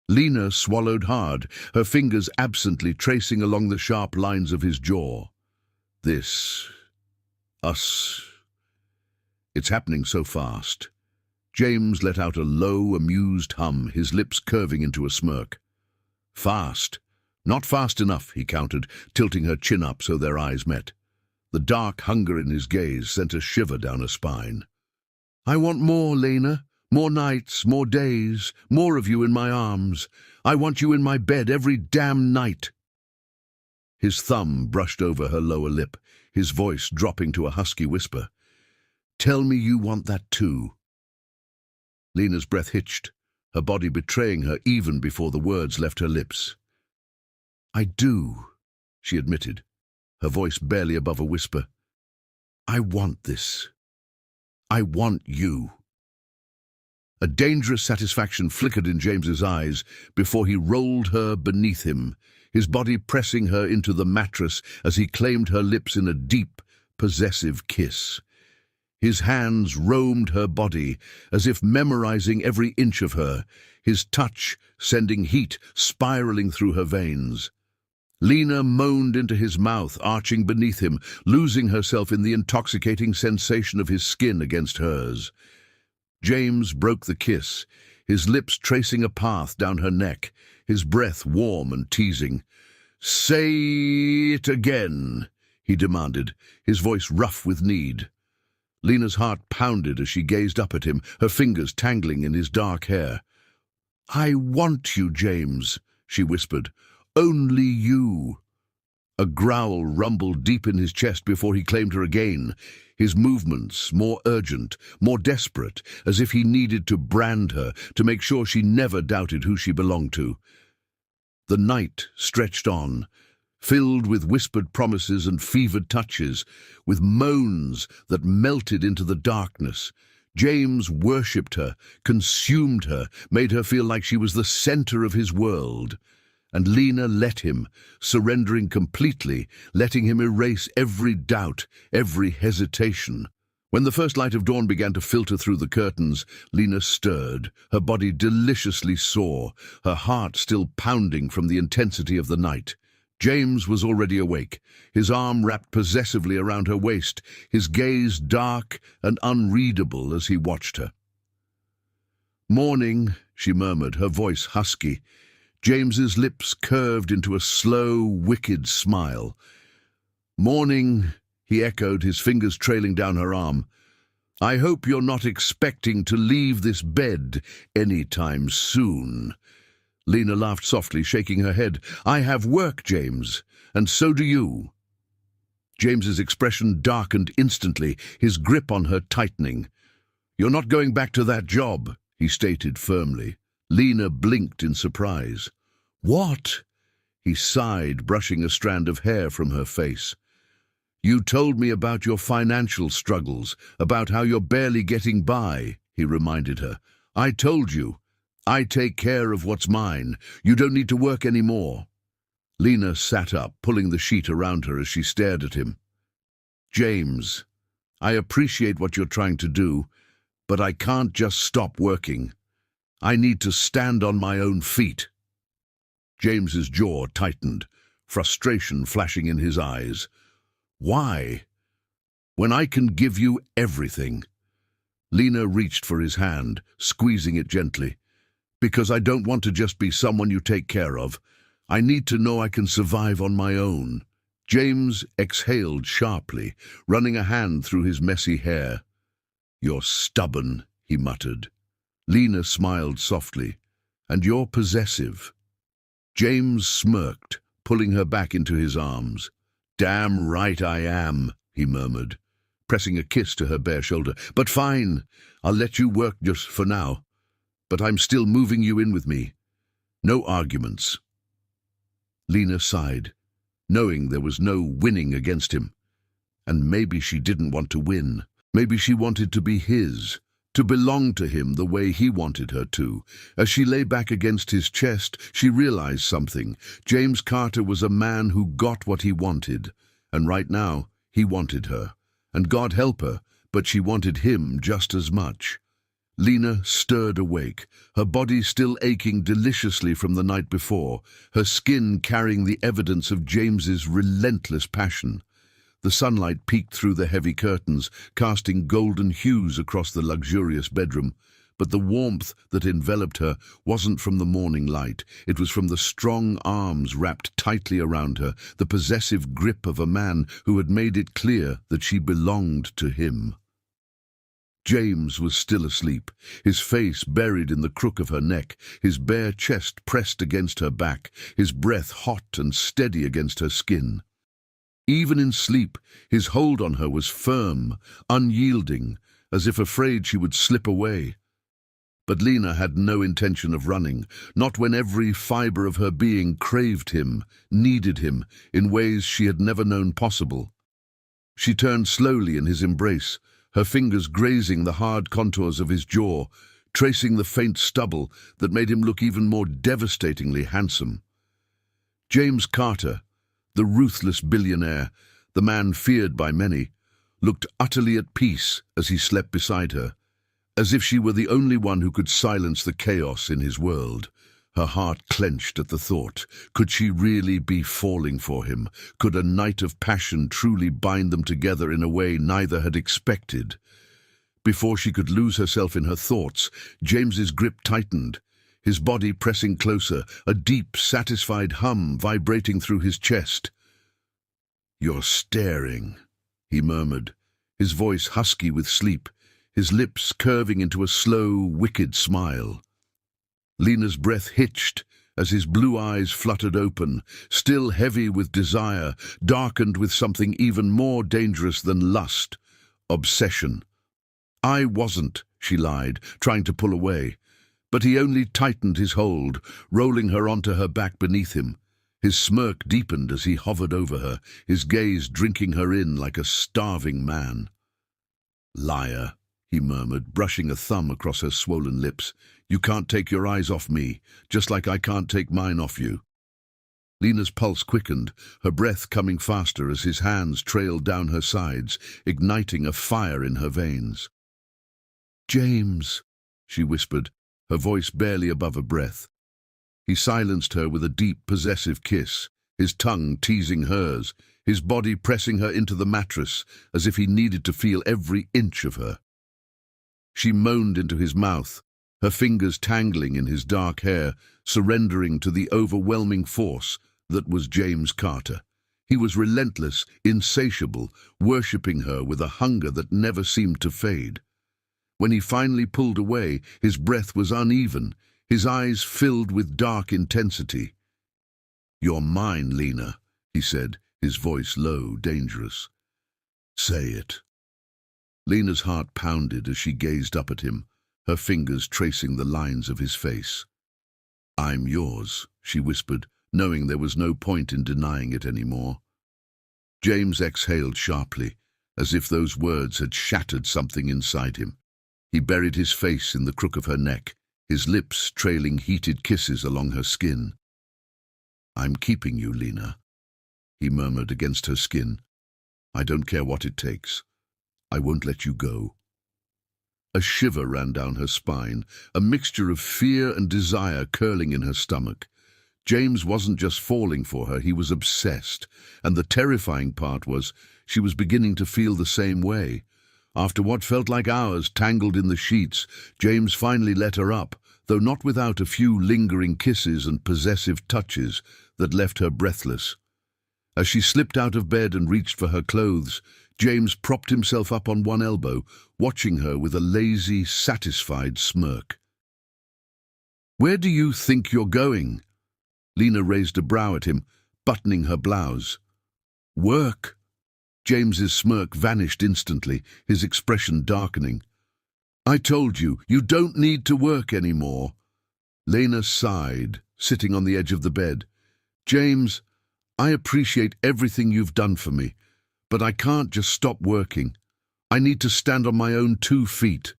Lena swallowed hard, her fingers absently tracing along the sharp lines of his jaw. Us. It's happening so fast." James let out a low, amused hum, his lips curving into a smirk. "Fast. Not fast enough," he countered, tilting her chin up so their eyes met. The dark hunger in his gaze sent a shiver down her spine. "I want more, Lena. More nights, more days, more of you in my arms. I want you in my bed every damn night." His thumb brushed over her lower lip, his voice dropping to a husky whisper. "Tell me you want that too." Lena's breath hitched, her body betraying her even before the words left her lips. "I do," she admitted, her voice barely above a whisper. "I want this. I want you." A dangerous satisfaction flickered in James's eyes before he rolled her beneath him, his body pressing her into the mattress as he claimed her lips in a deep, possessive kiss. His hands roamed her body, as if memorizing every inch of her, his touch sending heat spiraling through her veins. Lena moaned into his mouth, arching beneath him, losing herself in the intoxicating sensation of his skin against hers. James broke the kiss, his lips tracing a path down her neck, his breath warm and teasing. "Say it again," he demanded, his voice rough with need. Lena's heart pounded as she gazed up at him, her fingers tangling in his dark hair. "I want you, James," she whispered. "Only you." A growl rumbled deep in his chest before he claimed her again, his movements more urgent, more desperate, as if he needed to brand her, to make sure she never doubted who she belonged to. The night stretched on, filled with whispered promises and fevered touches, with moans that melted into the darkness. James worshipped her, consumed her, made her feel like she was the center of his world. And Lena let him, surrendering completely, letting him erase every doubt, every hesitation. When the first light of dawn began to filter through the curtains, Lena stirred, her body deliciously sore, her heart still pounding from the intensity of the night. James was already awake, his arm wrapped possessively around her waist, his gaze dark and unreadable as he watched her. "Morning," she murmured, her voice husky. James's lips curved into a slow, wicked smile. "Morning," he echoed, his fingers trailing down her arm. "I hope you're not expecting to leave this bed any time soon." Lena laughed softly, shaking her head. "I have work, James, and so do you." James's expression darkened instantly, his grip on her tightening. "You're not going back to that job," he stated firmly. Lena blinked in surprise. "What?" He sighed, brushing a strand of hair from her face. "You told me about your financial struggles, about how you're barely getting by," he reminded her. "I told you. I take care of what's mine. You don't need to work anymore." Lena sat up, pulling the sheet around her as she stared at him. "James, I appreciate what you're trying to do, but I can't just stop working. I need to stand on my own feet." James's jaw tightened, frustration flashing in his eyes. "Why? When I can give you everything." Lena reached for his hand, squeezing it gently. "Because I don't want to just be someone you take care of. I need to know I can survive on my own." James exhaled sharply, running a hand through his messy hair. "You're stubborn," he muttered. Lena smiled softly. "And you're possessive." James smirked, pulling her back into his arms. Damn right I am, he murmured, pressing a kiss to her bare shoulder. But fine, I'll let you work just for now. But I'm still moving you in with me. No arguments. Lena sighed, knowing there was no winning against him. And maybe she didn't want to win. Maybe she wanted to be his, to belong to him the way he wanted her to. As she lay back against his chest, she realized something. James Carter was a man who got what he wanted. And right now, he wanted her. And God help her, but she wanted him just as much. Lena stirred awake, her body still aching deliciously from the night before, her skin carrying the evidence of James's relentless passion. The sunlight peeked through the heavy curtains, casting golden hues across the luxurious bedroom. But the warmth that enveloped her wasn't from the morning light. It was from the strong arms wrapped tightly around her, the possessive grip of a man who had made it clear that she belonged to him. James was still asleep, his face buried in the crook of her neck, his bare chest pressed against her back, his breath hot and steady against her skin. Even in sleep, his hold on her was firm, unyielding, as if afraid she would slip away. But Lena had no intention of running, not when every fibre of her being craved him, needed him, in ways she had never known possible. She turned slowly in his embrace, her fingers grazing the hard contours of his jaw, tracing the faint stubble that made him look even more devastatingly handsome. James Carter, the ruthless billionaire, the man feared by many, looked utterly at peace as he slept beside her, as if she were the only one who could silence the chaos in his world. Her heart clenched at the thought. Could she really be falling for him? Could a night of passion truly bind them together in a way neither had expected? Before she could lose herself in her thoughts, James's grip tightened, his body pressing closer, a deep, satisfied hum vibrating through his chest. "You're staring," he murmured, his voice husky with sleep, his lips curving into a slow, wicked smile. Lena's breath hitched as his blue eyes fluttered open, still heavy with desire, darkened with something even more dangerous than lust, obsession. "I wasn't," she lied, trying to pull away. But he only tightened his hold, rolling her onto her back beneath him. His smirk deepened as he hovered over her, his gaze drinking her in like a starving man. "Liar," he murmured, brushing a thumb across her swollen lips. "You can't take your eyes off me, just like I can't take mine off you." Lena's pulse quickened, her breath coming faster as his hands trailed down her sides, igniting a fire in her veins. "James," she whispered, her voice barely above a breath. He silenced her with a deep, possessive kiss, his tongue teasing hers, his body pressing her into the mattress as if he needed to feel every inch of her. She moaned into his mouth, her fingers tangling in his dark hair, surrendering to the overwhelming force that was James Carter. He was relentless, insatiable, worshipping her with a hunger that never seemed to fade. When he finally pulled away, his breath was uneven, his eyes filled with dark intensity. "You're mine, Lena," he said, his voice low, dangerous. "Say it." Lena's heart pounded as she gazed up at him, her fingers tracing the lines of his face. "I'm yours," she whispered, knowing there was no point in denying it anymore. James exhaled sharply, as if those words had shattered something inside him. He buried his face in the crook of her neck, his lips trailing heated kisses along her skin. "I'm keeping you, Lena," he murmured against her skin. "I don't care what it takes. I won't let you go." A shiver ran down her spine, a mixture of fear and desire curling in her stomach. James wasn't just falling for her, he was obsessed, and the terrifying part was she was beginning to feel the same way. After what felt like hours tangled in the sheets, James finally let her up, though not without a few lingering kisses and possessive touches that left her breathless. As she slipped out of bed and reached for her clothes, James propped himself up on one elbow, watching her with a lazy, satisfied smirk. "Where do you think you're going?" Lena raised a brow at him, buttoning her blouse. Work? James's smirk vanished instantly, his expression darkening. I told you, you don't need to work anymore. Lena sighed, sitting on the edge of the bed. James, I appreciate everything you've done for me, but I can't just stop working. I need to stand on my own 2 feet.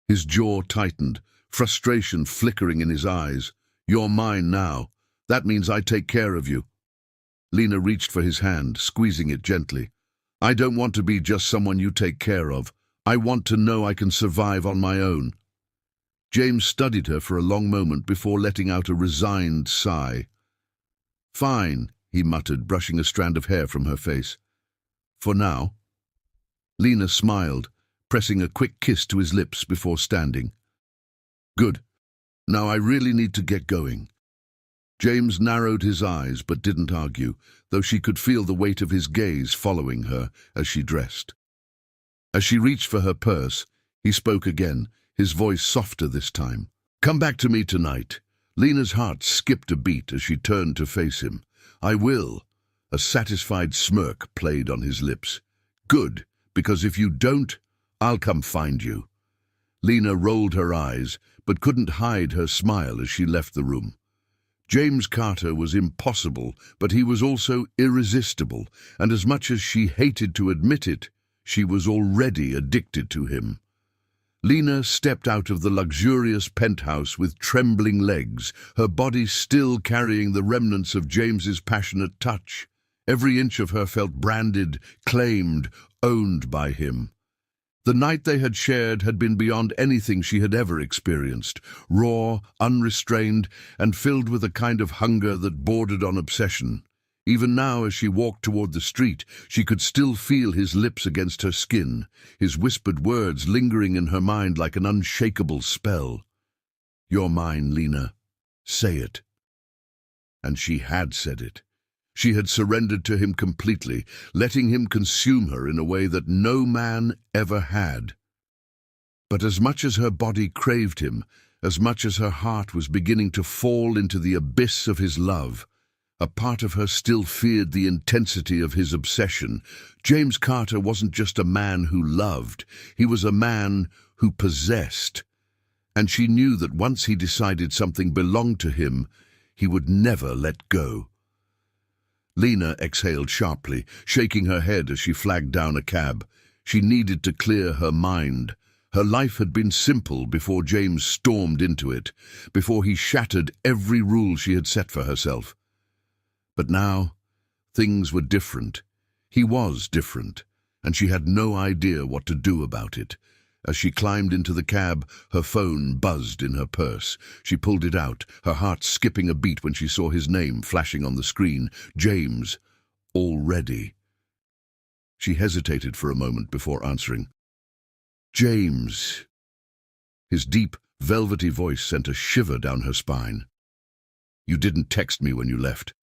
His jaw tightened, frustration flickering in his eyes. You're mine now. That means I take care of you. Lena reached for his hand, squeezing it gently. I don't want to be just someone you take care of. I want to know I can survive on my own. James studied her for a long moment before letting out a resigned sigh. Fine, he muttered, brushing a strand of hair from her face. For now. Lena smiled, pressing a quick kiss to his lips before standing. Good. Now I really need to get going. James narrowed his eyes but didn't argue, though she could feel the weight of his gaze following her as she dressed. As she reached for her purse, he spoke again, his voice softer this time. Come back to me tonight. Lena's heart skipped a beat as she turned to face him. I will. A satisfied smirk played on his lips. Good, because if you don't, I'll come find you. Lena rolled her eyes, but couldn't hide her smile as she left the room. James Carter was impossible, but he was also irresistible, and as much as she hated to admit it, she was already addicted to him. Lena stepped out of the luxurious penthouse with trembling legs, her body still carrying the remnants of James's passionate touch. Every inch of her felt branded, claimed, owned by him. The night they had shared had been beyond anything she had ever experienced, raw, unrestrained, and filled with a kind of hunger that bordered on obsession. Even now, as she walked toward the street, she could still feel his lips against her skin, his whispered words lingering in her mind like an unshakable spell. You're mine, Lena. Say it. And she had said it. She had surrendered to him completely, letting him consume her in a way that no man ever had. But as much as her body craved him, as much as her heart was beginning to fall into the abyss of his love, a part of her still feared the intensity of his obsession. James Carter wasn't just a man who loved, he was a man who possessed. And she knew that once he decided something belonged to him, he would never let go. Lena exhaled sharply, shaking her head as she flagged down a cab. She needed to clear her mind. Her life had been simple before James stormed into it, before he shattered every rule she had set for herself. But now, things were different. He was different, and she had no idea what to do about it. As she climbed into the cab, her phone buzzed in her purse. She pulled it out, her heart skipping a beat when she saw his name flashing on the screen. James. Already. She hesitated for a moment before answering. James. His deep, velvety voice sent a shiver down her spine. You didn't text me when you left.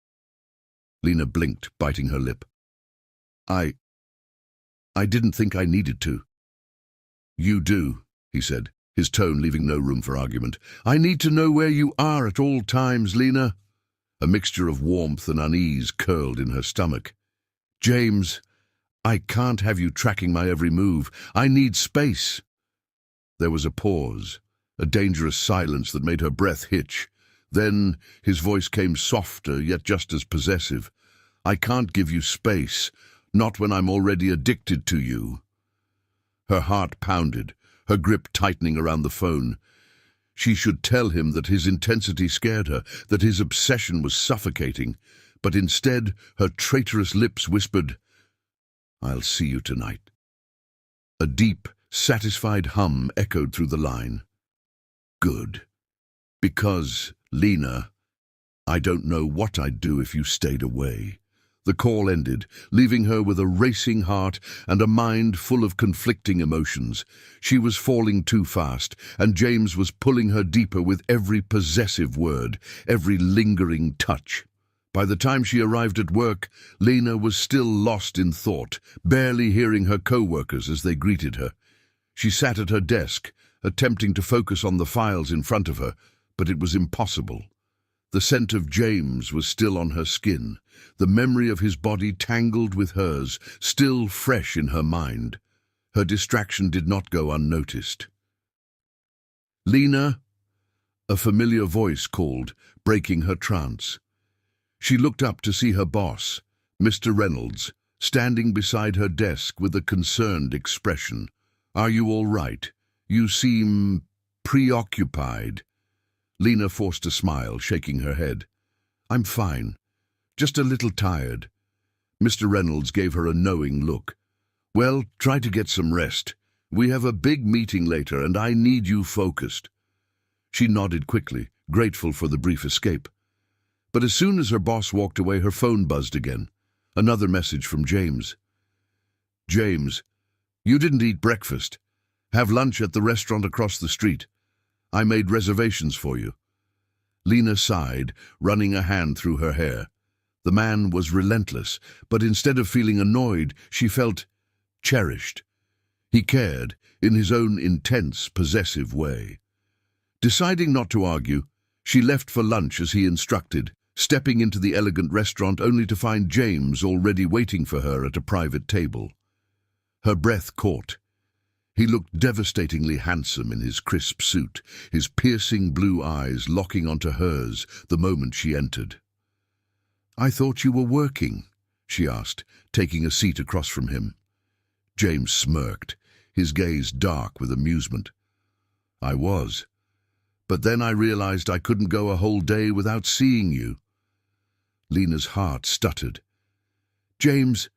Lena blinked, biting her lip. I didn't think I needed to. You do, he said, his tone leaving no room for argument. I need to know where you are at all times, Lena. A mixture of warmth and unease curled in her stomach. James, I can't have you tracking my every move. I need space. There was a pause, a dangerous silence that made her breath hitch. Then his voice came softer, yet just as possessive. I can't give you space, not when I'm already addicted to you. Her heart pounded, her grip tightening around the phone. She should tell him that his intensity scared her, that his obsession was suffocating. But instead, her traitorous lips whispered, I'll see you tonight. A deep, satisfied hum echoed through the line. Good. Because, Lena, I don't know what I'd do if you stayed away. The call ended, leaving her with a racing heart and a mind full of conflicting emotions. She was falling too fast, and James was pulling her deeper with every possessive word, every lingering touch. By the time she arrived at work, Lena was still lost in thought, barely hearing her co-workers as they greeted her. She sat at her desk, attempting to focus on the files in front of her, but it was impossible. The scent of James was still on her skin, the memory of his body tangled with hers, still fresh in her mind. Her distraction did not go unnoticed. "Lena," a familiar voice called, breaking her trance. She looked up to see her boss, Mr. Reynolds, standing beside her desk with a concerned expression. "Are you all right? You seem preoccupied." Lena forced a smile, shaking her head. "I'm fine. Just a little tired." Mr. Reynolds gave her a knowing look. "Well, try to get some rest. We have a big meeting later, and I need you focused." She nodded quickly, grateful for the brief escape. But as soon as her boss walked away, her phone buzzed again. Another message from James. "James, you didn't eat breakfast. Have lunch at the restaurant across the street. I made reservations for you." Lena sighed, running a hand through her hair. The man was relentless, but instead of feeling annoyed, she felt cherished. He cared, in his own intense, possessive way. Deciding not to argue, she left for lunch as he instructed, stepping into the elegant restaurant only to find James already waiting for her at a private table. Her breath caught. He looked devastatingly handsome in his crisp suit, his piercing blue eyes locking onto hers the moment she entered. "I thought you were working," she asked, taking a seat across from him. James smirked, his gaze dark with amusement. "I was. But then I realized I couldn't go a whole day without seeing you." Lena's heart stuttered. "James,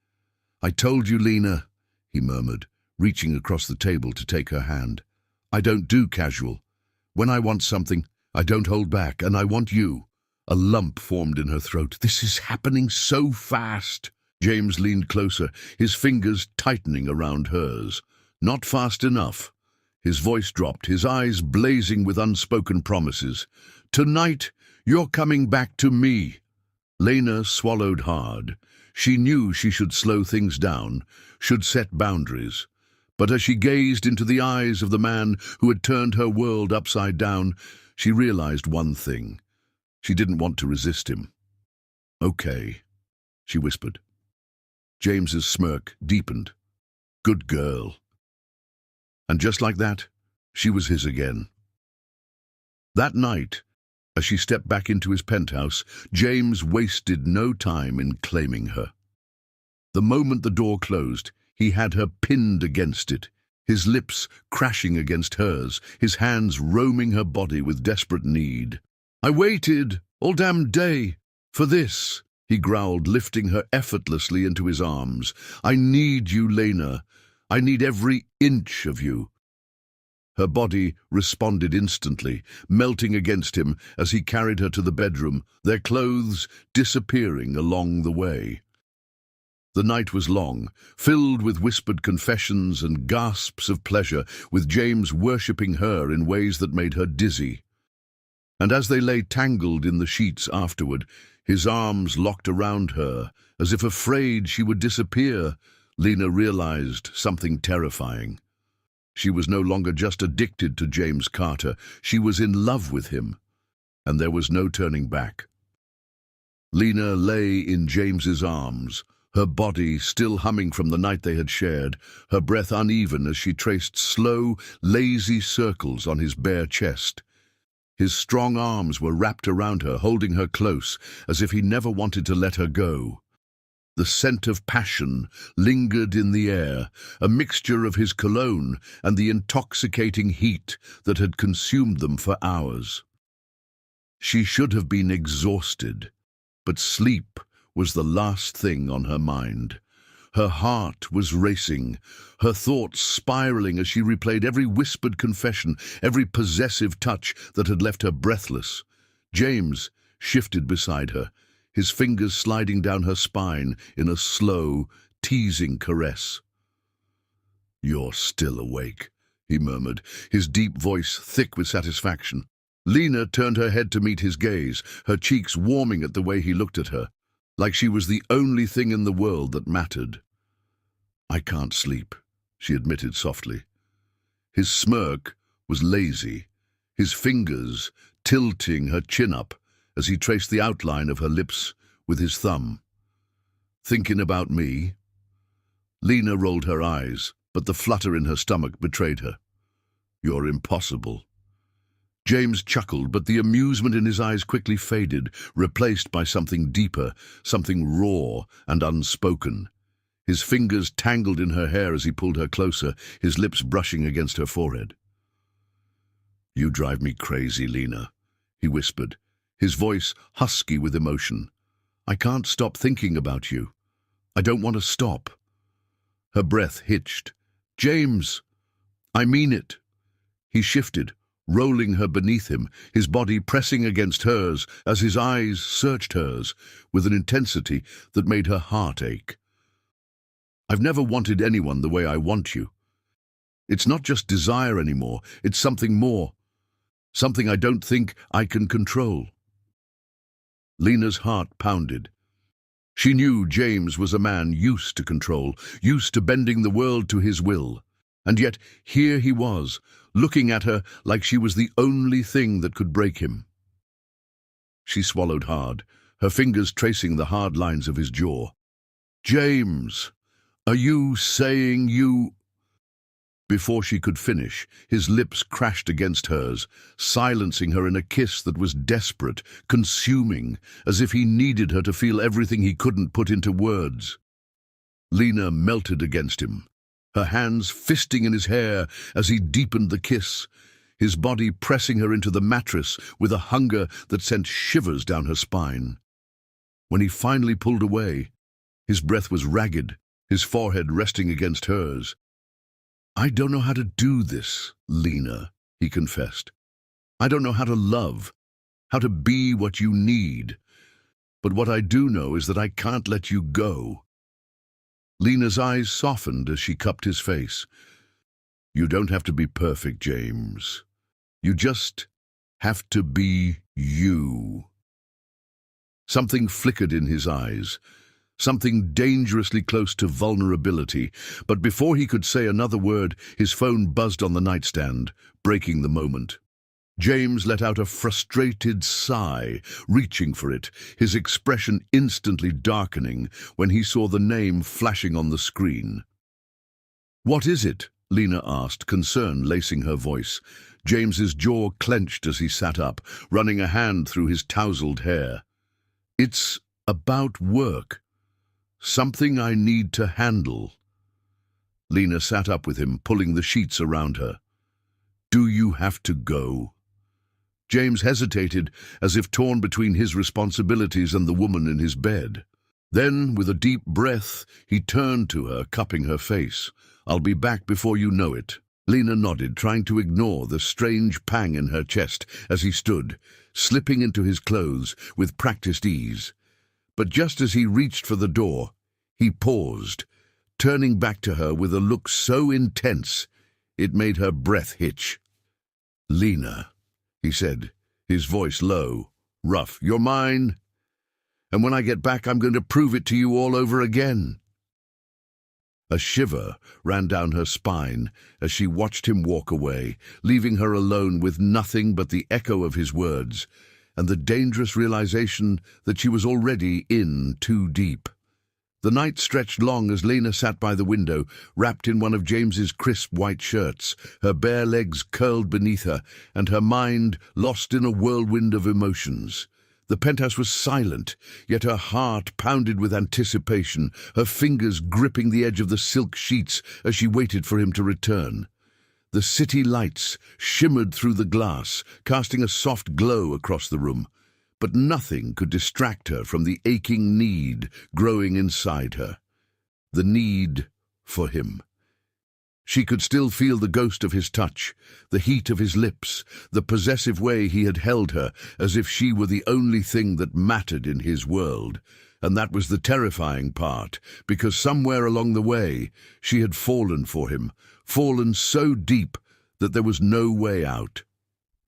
I told you, Lena," he murmured, reaching across the table to take her hand. "I don't do casual. When I want something, I don't hold back, and I want you." A lump formed in her throat. "This is happening so fast." James leaned closer, his fingers tightening around hers. "Not fast enough." His voice dropped, his eyes blazing with unspoken promises. "Tonight, you're coming back to me." Lena swallowed hard. She knew she should slow things down, should set boundaries. But as she gazed into the eyes of the man who had turned her world upside down, she realized one thing. She didn't want to resist him. "Okay," she whispered. James's smirk deepened. "Good girl." And just like that, she was his again. That night, as she stepped back into his penthouse, James wasted no time in claiming her. The moment the door closed, he had her pinned against it, his lips crashing against hers, his hands roaming her body with desperate need. "I waited all damn day for this," he growled, lifting her effortlessly into his arms. "I need you, Lena. I need every inch of you." Her body responded instantly, melting against him as he carried her to the bedroom, their clothes disappearing along the way. The night was long, filled with whispered confessions and gasps of pleasure, with James worshipping her in ways that made her dizzy. And as they lay tangled in the sheets afterward, his arms locked around her, as if afraid she would disappear, Lena realized something terrifying. She was no longer just addicted to James Carter, she was in love with him, and there was no turning back. Lena lay in James's arms, her body still humming from the night they had shared, her breath uneven as she traced slow, lazy circles on his bare chest. His strong arms were wrapped around her, holding her close, as if he never wanted to let her go. The scent of passion lingered in the air, a mixture of his cologne and the intoxicating heat that had consumed them for hours. She should have been exhausted, but sleep was the last thing on her mind. Her heart was racing, her thoughts spiraling as she replayed every whispered confession, every possessive touch that had left her breathless. James shifted beside her, his fingers sliding down her spine in a slow, teasing caress. "You're still awake," he murmured, his deep voice thick with satisfaction. Lena turned her head to meet his gaze, her cheeks warming at the way he looked at her, like she was the only thing in the world that mattered. "I can't sleep," she admitted softly. His smirk was lazy, his fingers tilting her chin up, as he traced the outline of her lips with his thumb. "Thinking about me?" Lena rolled her eyes, but the flutter in her stomach betrayed her. "You're impossible." James chuckled, but the amusement in his eyes quickly faded, replaced by something deeper, something raw and unspoken. His fingers tangled in her hair as he pulled her closer, his lips brushing against her forehead. "You drive me crazy, Lena," he whispered, his voice husky with emotion. "I can't stop thinking about you. I don't want to stop." Her breath hitched. "James, I mean it." He shifted, rolling her beneath him, his body pressing against hers as his eyes searched hers with an intensity that made her heart ache. "I've never wanted anyone the way I want you. It's not just desire anymore, it's something more. Something I don't think I can control." Lena's heart pounded. She knew James was a man used to control, used to bending the world to his will. And yet here he was, looking at her like she was the only thing that could break him. She swallowed hard, her fingers tracing the hard lines of his jaw. "James, are you saying you—" Before she could finish, his lips crashed against hers, silencing her in a kiss that was desperate, consuming, as if he needed her to feel everything he couldn't put into words. Lena melted against him, her hands fisting in his hair as he deepened the kiss, his body pressing her into the mattress with a hunger that sent shivers down her spine. When he finally pulled away, his breath was ragged, his forehead resting against hers. "I don't know how to do this, Lena," he confessed. "I don't know how to love, how to be what you need. But what I do know is that I can't let you go." Lena's eyes softened as she cupped his face. "You don't have to be perfect, James. You just have to be you." Something flickered in his eyes, something dangerously close to vulnerability, but before he could say another word, his phone buzzed on the nightstand, breaking the moment. James let out a frustrated sigh, reaching for it, his expression instantly darkening when he saw the name flashing on the screen. "What is it?" Lena asked, concern lacing her voice. James's jaw clenched as he sat up, running a hand through his tousled hair. "It's about work. Something I need to handle." Lena sat up with him, pulling the sheets around her. "Do you have to go?" James hesitated, as if torn between his responsibilities and the woman in his bed. Then, with a deep breath, he turned to her, cupping her face. "I'll be back before you know it." Lena nodded, trying to ignore the strange pang in her chest as he stood, slipping into his clothes with practiced ease. But just as he reached for the door, he paused, turning back to her with a look so intense it made her breath hitch. "Lena," he said, his voice low, rough, "you're mine, and when I get back I'm going to prove it to you all over again." A shiver ran down her spine as she watched him walk away, leaving her alone with nothing but the echo of his words and the dangerous realization that she was already in too deep. The night stretched long as Lena sat by the window, wrapped in one of James's crisp white shirts, her bare legs curled beneath her, and her mind lost in a whirlwind of emotions. The penthouse was silent, yet her heart pounded with anticipation, her fingers gripping the edge of the silk sheets as she waited for him to return. The city lights shimmered through the glass, casting a soft glow across the room. But nothing could distract her from the aching need growing inside her. The need for him. She could still feel the ghost of his touch, the heat of his lips, the possessive way he had held her, as if she were the only thing that mattered in his world. And that was the terrifying part, because somewhere along the way she had fallen for him, fallen so deep that there was no way out.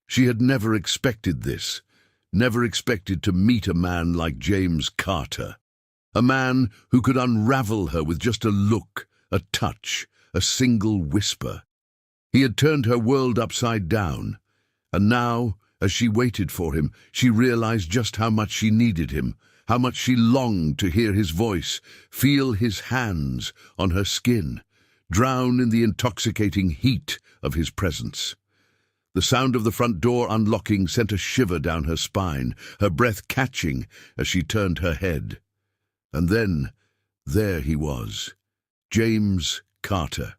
She had never expected this, never expected to meet a man like James Carter, a man who could unravel her with just a look, a touch, a single whisper. He had turned her world upside down, and now, As she waited for him, she realized just how much she needed him, how much she longed to hear his voice, feel his hands on her skin, drown in the intoxicating heat of his presence. The sound of the front door unlocking sent a shiver down her spine, her breath catching as she turned her head. And then, there he was, James Carter.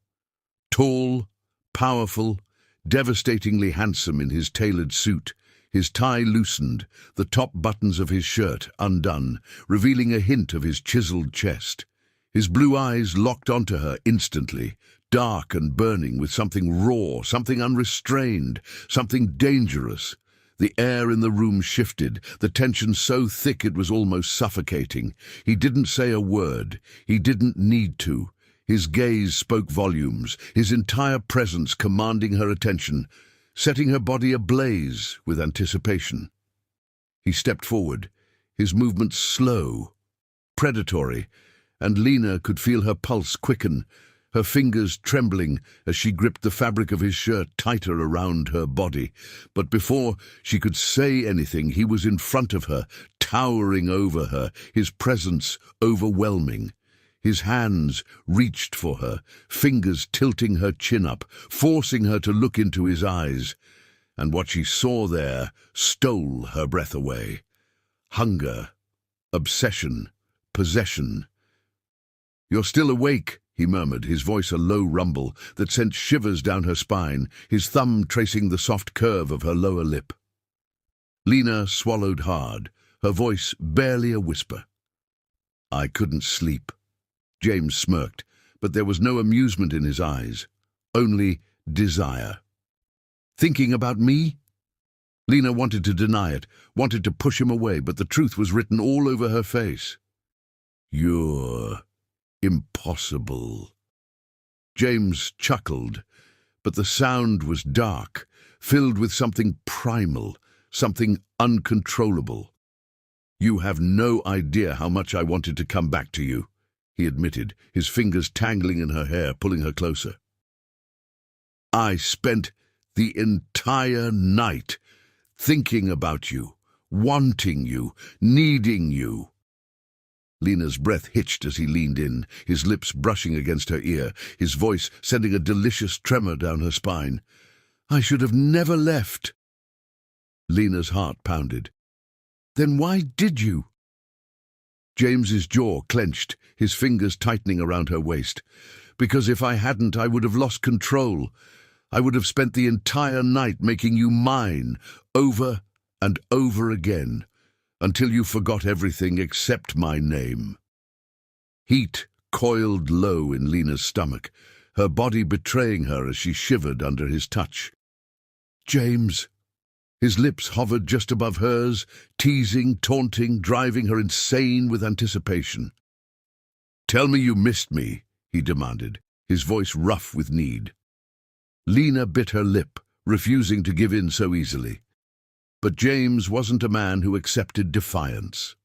Tall, powerful, devastatingly handsome in his tailored suit, his tie loosened, the top buttons of his shirt undone, revealing a hint of his chiseled chest. His blue eyes locked onto her instantly, dark and burning with something raw, something unrestrained, something dangerous. The air in the room shifted, the tension so thick it was almost suffocating. He didn't say a word. He didn't need to. His gaze spoke volumes, his entire presence commanding her attention, setting her body ablaze with anticipation. He stepped forward, his movements slow, predatory, and Lena could feel her pulse quicken, her fingers trembling as she gripped the fabric of his shirt tighter around her body. But before she could say anything, he was in front of her, towering over her, his presence overwhelming. His hands reached for her, fingers tilting her chin up, forcing her to look into his eyes. And what she saw there stole her breath away. Hunger, obsession, possession. "You're still awake," he murmured, his voice a low rumble that sent shivers down her spine, his thumb tracing the soft curve of her lower lip. Lena swallowed hard, her voice barely a whisper. "I couldn't sleep." James smirked, but there was no amusement in his eyes, only desire. "Thinking about me?" Lena wanted to deny it, wanted to push him away, but the truth was written all over her face. "You're impossible." James chuckled, but the sound was dark, filled with something primal, something uncontrollable. "You have no idea how much I wanted to come back to you," he admitted, his fingers tangling in her hair, pulling her closer. "I spent the entire night thinking about you, wanting you, needing you." Lena's breath hitched as he leaned in, his lips brushing against her ear, his voice sending a delicious tremor down her spine. "I should have never left." Lena's heart pounded. "Then why did you?" James's jaw clenched, his fingers tightening around her waist. "Because if I hadn't, I would have lost control. I would have spent the entire night making you mine, over and over again, until you forgot everything except my name." Heat coiled low in Lena's stomach, her body betraying her as she shivered under his touch. "James." His lips hovered just above hers, teasing, taunting, driving her insane with anticipation. "Tell me you missed me," he demanded, his voice rough with need. Lena bit her lip, refusing to give in so easily. But James wasn't a man who accepted defiance.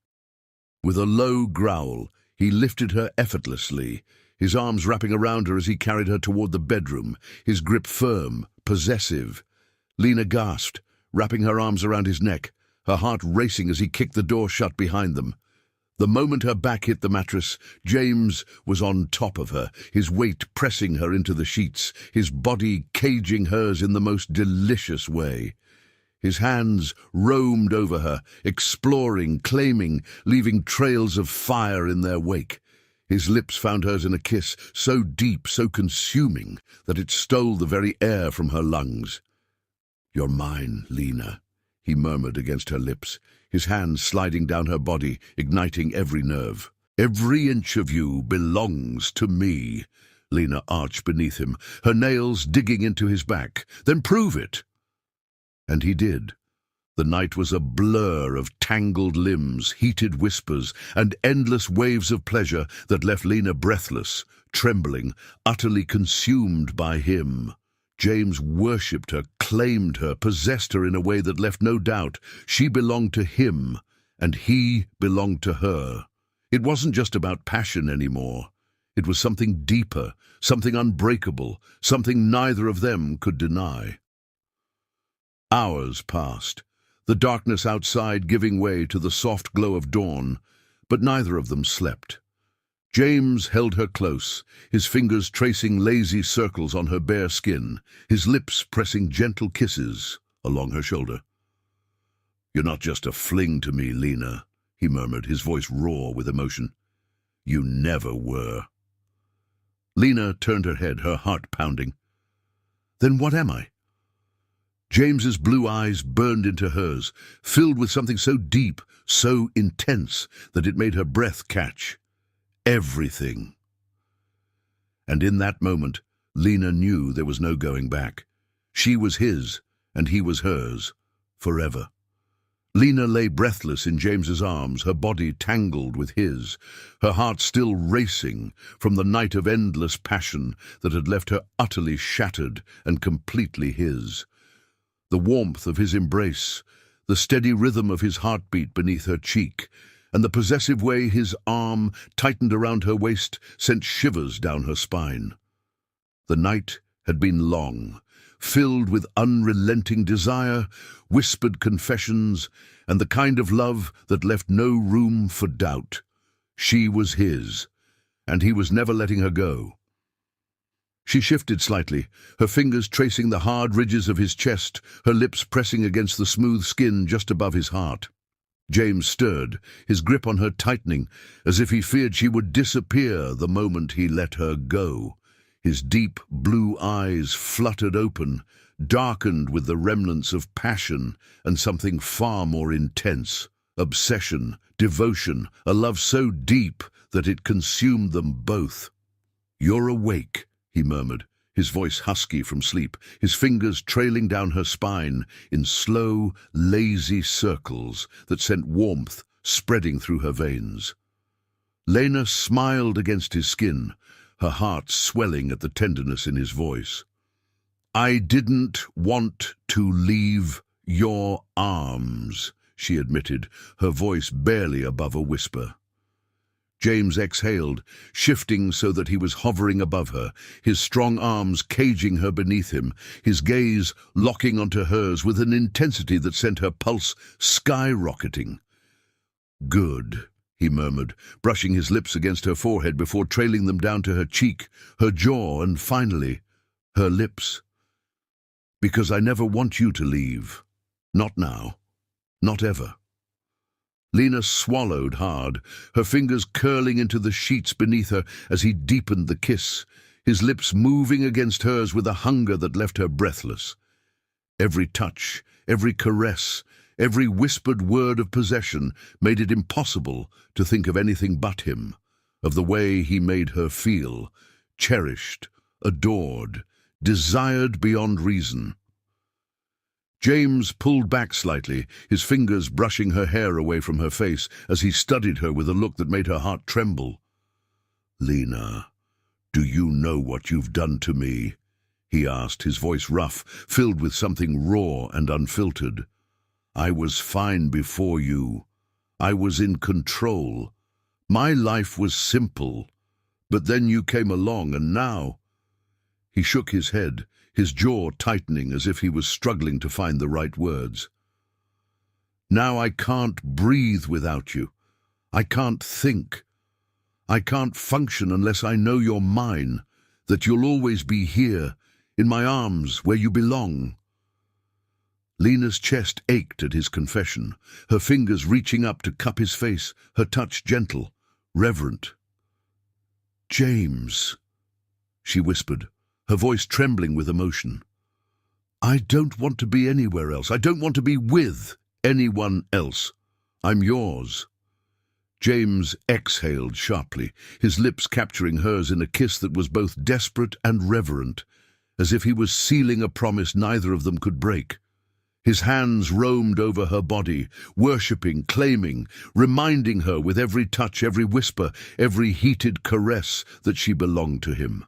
With a low growl, he lifted her effortlessly, his arms wrapping around her as he carried her toward the bedroom, his grip firm, possessive. Lena gasped, wrapping her arms around his neck, her heart racing as he kicked the door shut behind them. The moment her back hit the mattress, James was on top of her, his weight pressing her into the sheets, his body caging hers in the most delicious way. His hands roamed over her, exploring, claiming, leaving trails of fire in their wake. His lips found hers in a kiss so deep, so consuming, that it stole the very air from her lungs. "You're mine, Lena," he murmured against her lips, his hands sliding down her body, igniting every nerve. "Every inch of you belongs to me." Lena arched beneath him, her nails digging into his back. "Then prove it." And he did. The night was a blur of tangled limbs, heated whispers, and endless waves of pleasure that left Lena breathless, trembling, utterly consumed by him. James worshipped her, claimed her, possessed her in a way that left no doubt. She belonged to him, and he belonged to her. It wasn't just about passion anymore. It was something deeper, something unbreakable, something neither of them could deny. Hours passed, the darkness outside giving way to the soft glow of dawn, but neither of them slept. James held her close, his fingers tracing lazy circles on her bare skin, his lips pressing gentle kisses along her shoulder. "You're not just a fling to me, Lena," he murmured, his voice raw with emotion. "You never were." Lena turned her head, her heart pounding. "Then what am I?" James's blue eyes burned into hers, filled with something so deep, so intense, that it made her breath catch. Everything. And in that moment, Lena knew there was no going back. She was his, and he was hers, forever. Lena lay breathless in James's arms, her body tangled with his, her heart still racing from the night of endless passion that had left her utterly shattered and completely his. The warmth of his embrace, the steady rhythm of his heartbeat beneath her cheek, and the possessive way his arm tightened around her waist sent shivers down her spine. The night had been long, filled with unrelenting desire, whispered confessions, and the kind of love that left no room for doubt. She was his, and he was never letting her go. She shifted slightly, her fingers tracing the hard ridges of his chest, her lips pressing against the smooth skin just above his heart. James stirred, his grip on her tightening, as if he feared she would disappear the moment he let her go. His deep blue eyes fluttered open, darkened with the remnants of passion and something far more intense. Obsession, devotion, a love so deep that it consumed them both. "You're awake," he murmured, his voice husky from sleep, his fingers trailing down her spine in slow, lazy circles that sent warmth spreading through her veins. Lena smiled against his skin, her heart swelling at the tenderness in his voice. "I didn't want to leave your arms," she admitted, her voice barely above a whisper. James exhaled, shifting so that he was hovering above her, his strong arms caging her beneath him, his gaze locking onto hers with an intensity that sent her pulse skyrocketing. "Good," he murmured, brushing his lips against her forehead before trailing them down to her cheek, her jaw, and finally, her lips. "Because I never want you to leave. Not now. Not ever." Lena swallowed hard, her fingers curling into the sheets beneath her as he deepened the kiss, his lips moving against hers with a hunger that left her breathless. Every touch, every caress, every whispered word of possession made it impossible to think of anything but him, of the way he made her feel, cherished, adored, desired beyond reason. James pulled back slightly, his fingers brushing her hair away from her face as he studied her with a look that made her heart tremble. "Lena, do you know what you've done to me?" he asked, his voice rough, filled with something raw and unfiltered. "I was fine before you. I was in control. My life was simple. But then you came along, and now—" He shook his head, his jaw tightening as if he was struggling to find the right words. "Now I can't breathe without you. I can't think. I can't function unless I know you're mine, that you'll always be here, in my arms where you belong." Lena's chest ached at his confession, her fingers reaching up to cup his face, her touch gentle, reverent. "James," she whispered, her voice trembling with emotion. "I don't want to be anywhere else. I don't want to be with anyone else. I'm yours." James exhaled sharply, his lips capturing hers in a kiss that was both desperate and reverent, as if he was sealing a promise neither of them could break. His hands roamed over her body, worshipping, claiming, reminding her with every touch, every whisper, every heated caress that she belonged to him.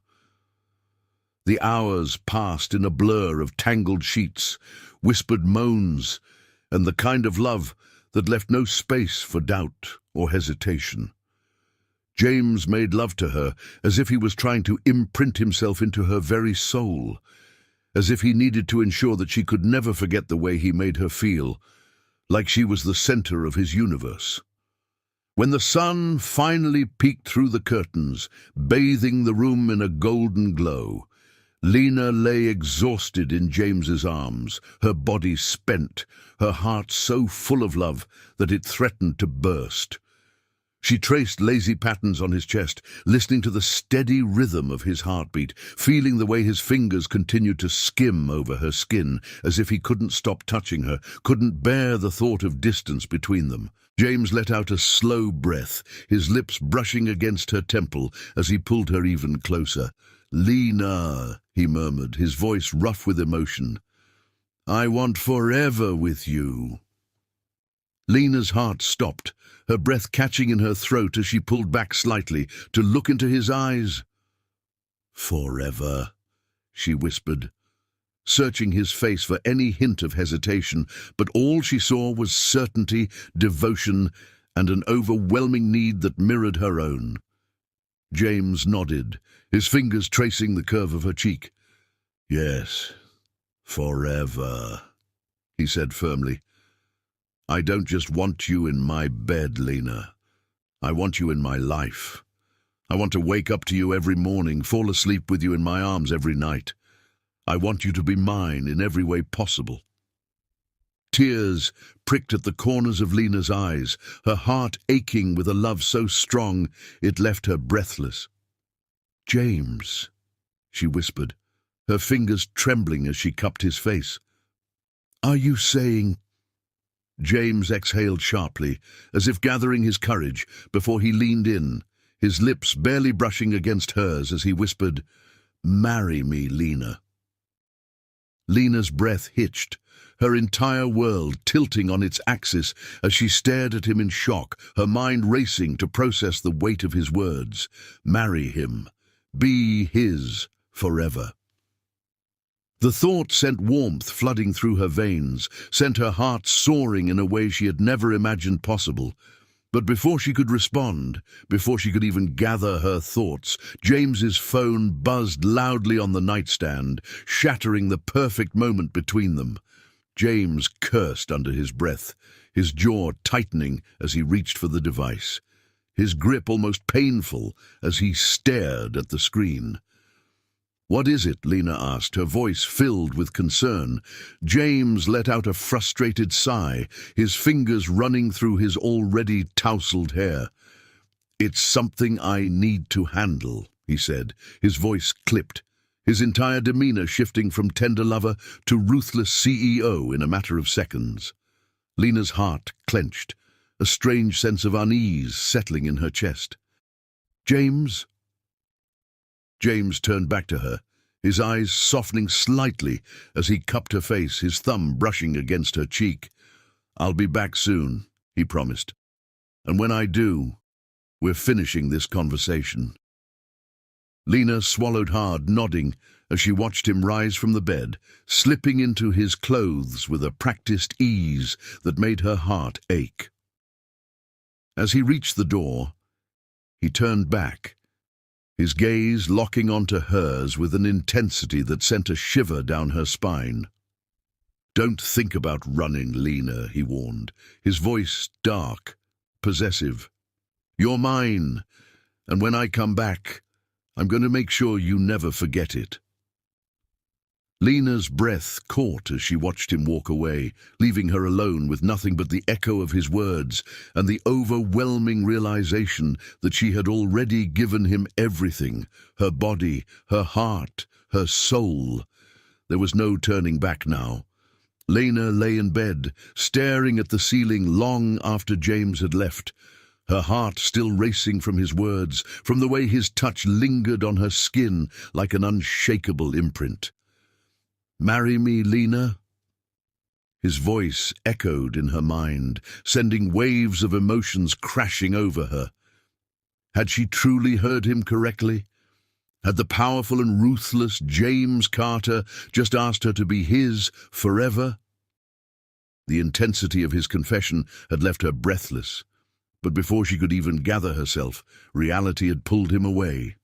The hours passed in a blur of tangled sheets, whispered moans, and the kind of love that left no space for doubt or hesitation. James made love to her as if he was trying to imprint himself into her very soul, as if he needed to ensure that she could never forget the way he made her feel, like she was the center of his universe. When the sun finally peeked through the curtains, bathing the room in a golden glow, Lena lay exhausted in James's arms, her body spent, her heart so full of love that it threatened to burst. She traced lazy patterns on his chest, listening to the steady rhythm of his heartbeat, feeling the way his fingers continued to skim over her skin, as if he couldn't stop touching her, couldn't bear the thought of distance between them. James let out a slow breath, his lips brushing against her temple as he pulled her even closer. "Lena," he murmured, his voice rough with emotion. "I want forever with you." Lena's heart stopped, her breath catching in her throat as she pulled back slightly to look into his eyes. "Forever," she whispered, searching his face for any hint of hesitation, but all she saw was certainty, devotion, and an overwhelming need that mirrored her own. James nodded, his fingers tracing the curve of her cheek. "Yes, forever," he said firmly. "I don't just want you in my bed, Lena. I want you in my life. I want to wake up to you every morning, fall asleep with you in my arms every night. I want you to be mine in every way possible." Tears pricked at the corners of Lena's eyes, her heart aching with a love so strong it left her breathless. "James," she whispered, her fingers trembling as she cupped his face. "Are you saying—" James exhaled sharply, as if gathering his courage, before he leaned in, his lips barely brushing against hers as he whispered, "Marry me, Lena." Lena's breath hitched, her entire world tilting on its axis as she stared at him in shock, her mind racing to process the weight of his words. Marry him. Be his forever. The thought sent warmth flooding through her veins, sent her heart soaring in a way she had never imagined possible. But before she could respond, before she could even gather her thoughts, James's phone buzzed loudly on the nightstand, shattering the perfect moment between them. James cursed under his breath, his jaw tightening as he reached for the device, his grip almost painful as he stared at the screen. "What is it?" Lena asked, her voice filled with concern. James let out a frustrated sigh, his fingers running through his already tousled hair. "It's something I need to handle," he said, his voice clipped, his entire demeanor shifting from tender lover to ruthless CEO in a matter of seconds. Lena's heart clenched, a strange sense of unease settling in her chest. "James?" James turned back to her, his eyes softening slightly as he cupped her face, his thumb brushing against her cheek. "I'll be back soon," he promised. "And when I do, we're finishing this conversation." Lena swallowed hard, nodding, as she watched him rise from the bed, slipping into his clothes with a practiced ease that made her heart ache. As he reached the door, he turned back, his gaze locking onto hers with an intensity that sent a shiver down her spine. "Don't think about running, Lena," he warned, his voice dark, possessive. "You're mine, and when I come back, I'm going to make sure you never forget it." Lena's breath caught as she watched him walk away, leaving her alone with nothing but the echo of his words and the overwhelming realization that she had already given him everything, her body, her heart, her soul. There was no turning back now. Lena lay in bed, staring at the ceiling long after James had left, her heart still racing from his words, from the way his touch lingered on her skin like an unshakable imprint. "Marry me, Lena?" His voice echoed in her mind, sending waves of emotions crashing over her. Had she truly heard him correctly? Had the powerful and ruthless James Carter just asked her to be his forever? The intensity of his confession had left her breathless, but before she could even gather herself, reality had pulled him away.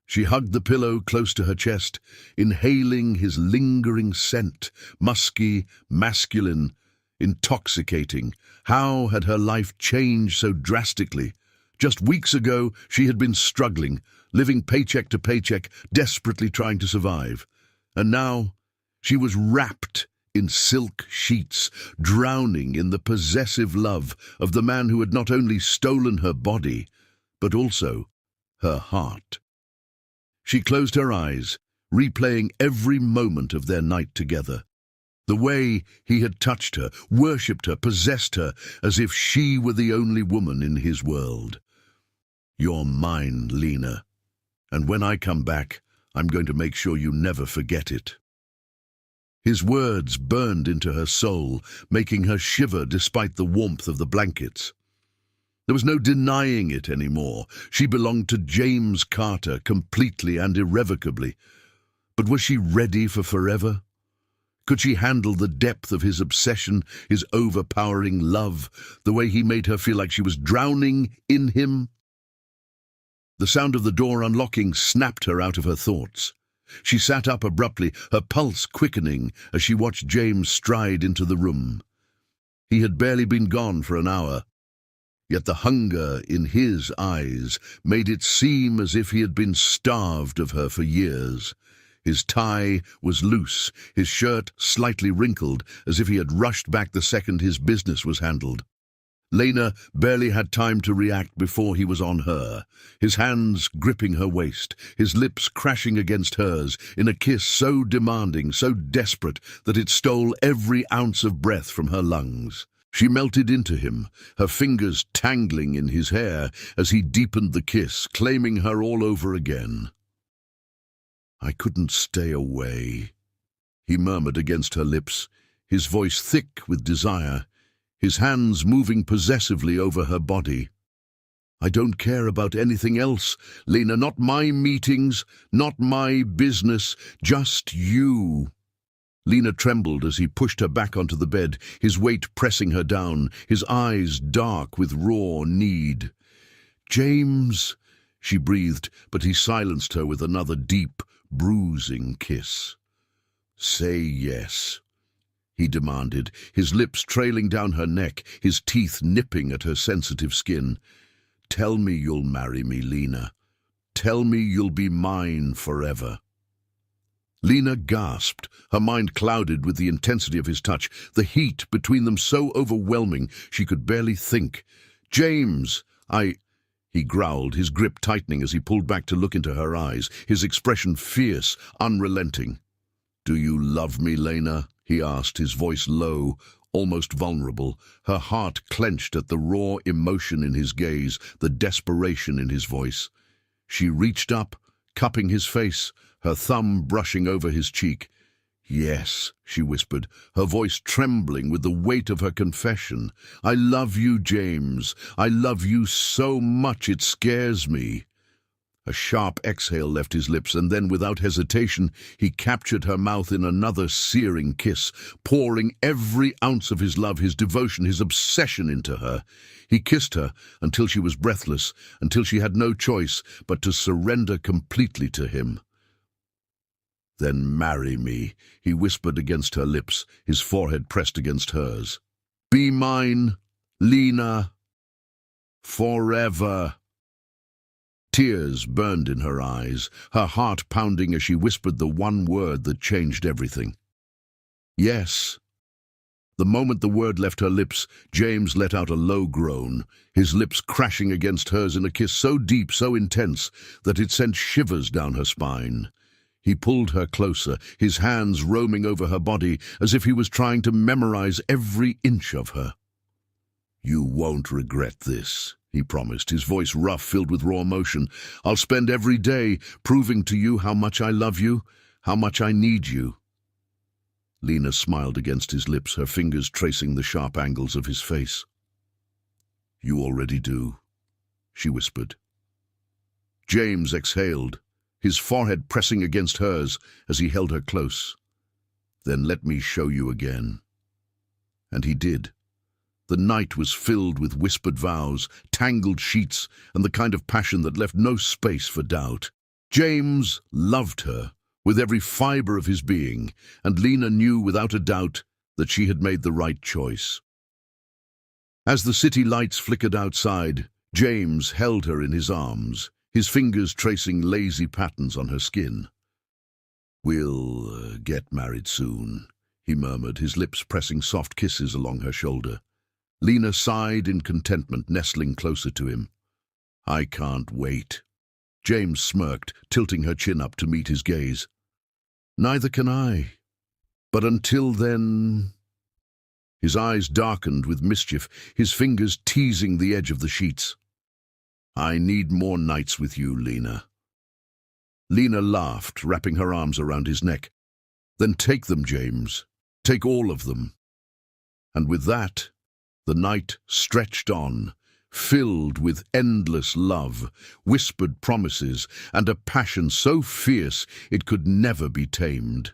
She hugged the pillow close to her chest, inhaling his lingering scent, musky, masculine, intoxicating. How had her life changed so drastically? Just weeks ago, she had been struggling, living paycheck to paycheck, desperately trying to survive. And now, she was wrapped in silk sheets, drowning in the possessive love of the man who had not only stolen her body, but also her heart. She closed her eyes, replaying every moment of their night together. The way he had touched her, worshipped her, possessed her, as if she were the only woman in his world. "You're mine, Lena. And when I come back, I'm going to make sure you never forget it." His words burned into her soul, making her shiver despite the warmth of the blankets. There was no denying it anymore. She belonged to James Carter, completely and irrevocably. But was she ready for forever? Could she handle the depth of his obsession, his overpowering love, the way he made her feel like she was drowning in him? The sound of the door unlocking snapped her out of her thoughts. She sat up abruptly, her pulse quickening as she watched James stride into the room. He had barely been gone for an hour, yet the hunger in his eyes made it seem as if he had been starved of her for years. His tie was loose, his shirt slightly wrinkled, as if he had rushed back the second his business was handled. Lena barely had time to react before he was on her, his hands gripping her waist, his lips crashing against hers, in a kiss so demanding, so desperate, that it stole every ounce of breath from her lungs. She melted into him, her fingers tangling in his hair as he deepened the kiss, claiming her all over again. "I couldn't stay away," he murmured against her lips, his voice thick with desire, his hands moving possessively over her body. "I don't care about anything else, Lena, not my meetings, not my business, just you." Lena trembled as he pushed her back onto the bed, his weight pressing her down, his eyes dark with raw need. "James," she breathed, but he silenced her with another deep, bruising kiss. "Say yes," he demanded, his lips trailing down her neck, his teeth nipping at her sensitive skin. "Tell me you'll marry me, Lena. Tell me you'll be mine forever." Lena gasped, her mind clouded with the intensity of his touch, the heat between them so overwhelming she could barely think. "James, he growled, his grip tightening as he pulled back to look into her eyes, his expression fierce, unrelenting. "Do you love me, Lena?" he asked, his voice low, almost vulnerable, her heart clenched at the raw emotion in his gaze, the desperation in his voice. She reached up, cupping his face, her thumb brushing over his cheek. "Yes," she whispered, her voice trembling with the weight of her confession. "I love you, James. I love you so much it scares me." A sharp exhale left his lips, and then, without hesitation, he captured her mouth in another searing kiss, pouring every ounce of his love, his devotion, his obsession into her. He kissed her until she was breathless, until she had no choice but to surrender completely to him. "Then marry me," he whispered against her lips, his forehead pressed against hers. "Be mine, Lena, forever." Tears burned in her eyes, her heart pounding as she whispered the one word that changed everything. "Yes." The moment the word left her lips, James let out a low groan, his lips crashing against hers in a kiss so deep, so intense, that it sent shivers down her spine. He pulled her closer, his hands roaming over her body as if he was trying to memorize every inch of her. "You won't regret this," he promised, his voice rough, filled with raw emotion. "I'll spend every day proving to you how much I love you, how much I need you." Lena smiled against his lips, her fingers tracing the sharp angles of his face. "You already do," she whispered. James exhaled, his forehead pressing against hers as he held her close. "Then let me show you again." And he did. The night was filled with whispered vows, tangled sheets, and the kind of passion that left no space for doubt. James loved her with every fiber of his being, and Lena knew without a doubt that she had made the right choice. As the city lights flickered outside, James held her in his arms, his fingers tracing lazy patterns on her skin. "We'll get married soon," he murmured, his lips pressing soft kisses along her shoulder. Lena sighed in contentment, nestling closer to him. "I can't wait." James smirked, tilting her chin up to meet his gaze. "Neither can I. But until then—" His eyes darkened with mischief, his fingers teasing the edge of the sheets. "I need more nights with you, Lena." Lena laughed, wrapping her arms around his neck. "Then take them, James. Take all of them." And with that, the night stretched on, filled with endless love, whispered promises, and a passion so fierce it could never be tamed.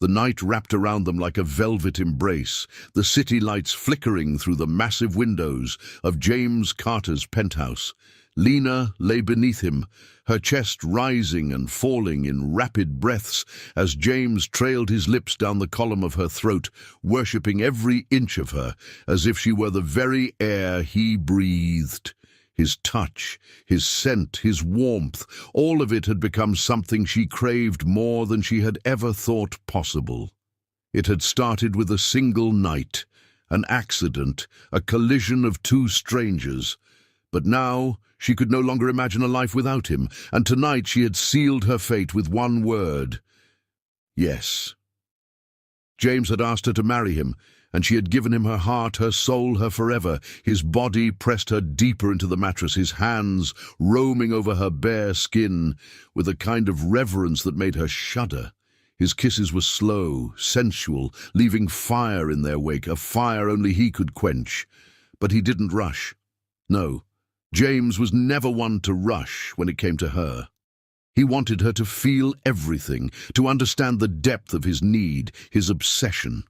The night wrapped around them like a velvet embrace, the city lights flickering through the massive windows of James Carter's penthouse. Lena lay beneath him, her chest rising and falling in rapid breaths as James trailed his lips down the column of her throat, worshipping every inch of her as if she were the very air he breathed. His touch, his scent, his warmth, all of it had become something she craved more than she had ever thought possible. It had started with a single night, an accident, a collision of two strangers. But now she could no longer imagine a life without him, and tonight she had sealed her fate with one word: yes. James had asked her to marry him, and she had given him her heart, her soul, her forever. His body pressed her deeper into the mattress, his hands roaming over her bare skin with a kind of reverence that made her shudder. His kisses were slow, sensual, leaving fire in their wake, a fire only he could quench. But he didn't rush. No, James was never one to rush when it came to her. He wanted her to feel everything, to understand the depth of his need, his obsession.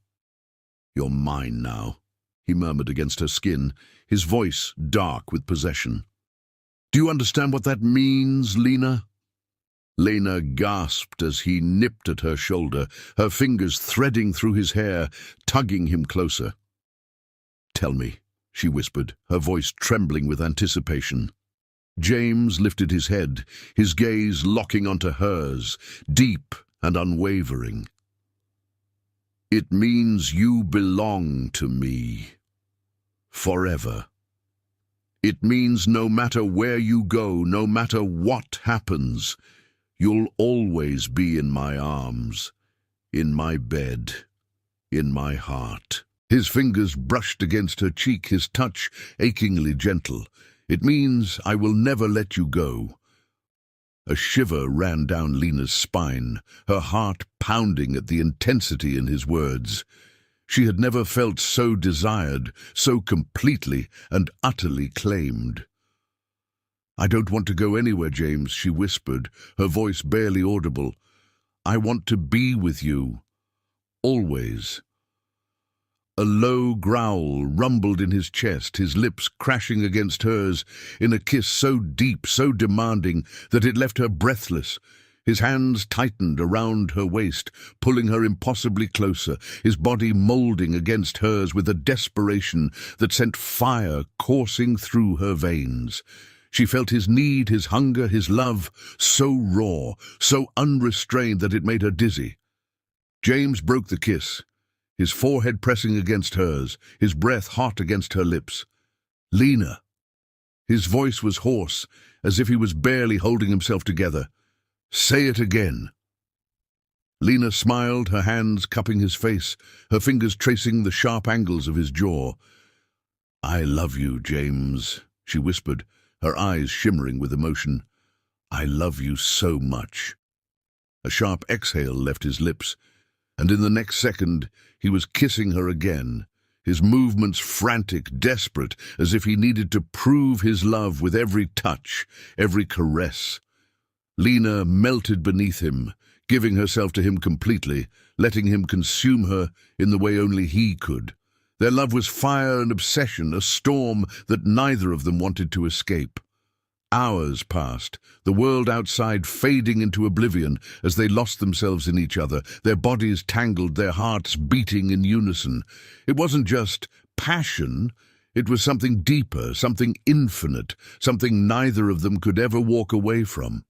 "You're mine now," he murmured against her skin, his voice dark with possession. "Do you understand what that means, Lena?" Lena gasped as he nipped at her shoulder, her fingers threading through his hair, tugging him closer. "Tell me," she whispered, her voice trembling with anticipation. James lifted his head, his gaze locking onto hers, deep and unwavering. "It means you belong to me. Forever. It means no matter where you go, no matter what happens, you'll always be in my arms, in my bed, in my heart." His fingers brushed against her cheek, his touch achingly gentle. "It means I will never let you go." A shiver ran down Lena's spine, her heart pounding at the intensity in his words. She had never felt so desired, so completely and utterly claimed. "I don't want to go anywhere, James," she whispered, her voice barely audible. "I want to be with you. Always." A low growl rumbled in his chest, his lips crashing against hers in a kiss so deep, so demanding, that it left her breathless. His hands tightened around her waist, pulling her impossibly closer, his body molding against hers with a desperation that sent fire coursing through her veins. She felt his need, his hunger, his love, so raw, so unrestrained that it made her dizzy. James broke the kiss, his forehead pressing against hers, his breath hot against her lips. "Lena!" His voice was hoarse, as if he was barely holding himself together. "Say it again." Lena smiled, her hands cupping his face, her fingers tracing the sharp angles of his jaw. "I love you, James," she whispered, her eyes shimmering with emotion. "I love you so much." A sharp exhale left his lips, and in the next second he was kissing her again, his movements frantic, desperate, as if he needed to prove his love with every touch, every caress. Lena melted beneath him, giving herself to him completely, letting him consume her in the way only he could. Their love was fire and obsession, a storm that neither of them wanted to escape. Hours passed, the world outside fading into oblivion as they lost themselves in each other, their bodies tangled, their hearts beating in unison. It wasn't just passion, it was something deeper, something infinite, something neither of them could ever walk away from.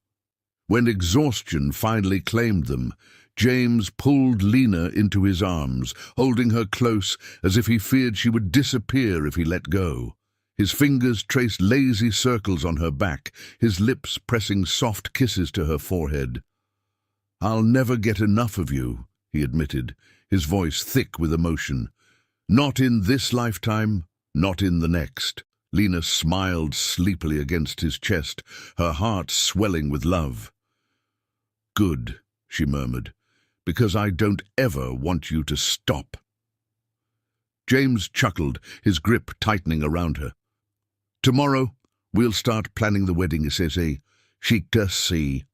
When exhaustion finally claimed them, James pulled Lena into his arms, holding her close as if he feared she would disappear if he let go. His fingers traced lazy circles on her back, his lips pressing soft kisses to her forehead. "I'll never get enough of you," he admitted, his voice thick with emotion. "Not in this lifetime, not in the next." Lena smiled sleepily against his chest, her heart swelling with love. "Good," she murmured, "because I don't ever want you to stop." James chuckled, his grip tightening around her. "Tomorrow, we'll start planning the wedding, says chic to see.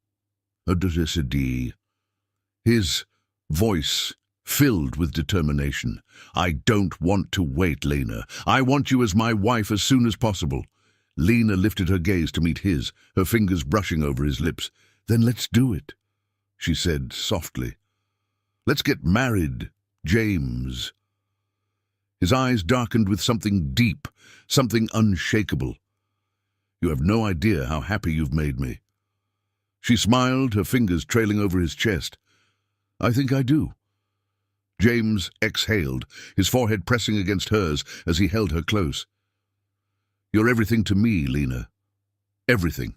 His voice filled with determination. "I don't want to wait, Lena. I want you as my wife as soon as possible." Lena lifted her gaze to meet his, her fingers brushing over his lips. "Then let's do it," she said softly. "Let's get married, James." His eyes darkened with something deep, something unshakable. "You have no idea how happy you've made me." She smiled, her fingers trailing over his chest. "I think I do." James exhaled, his forehead pressing against hers as he held her close. "You're everything to me, Lena. Everything."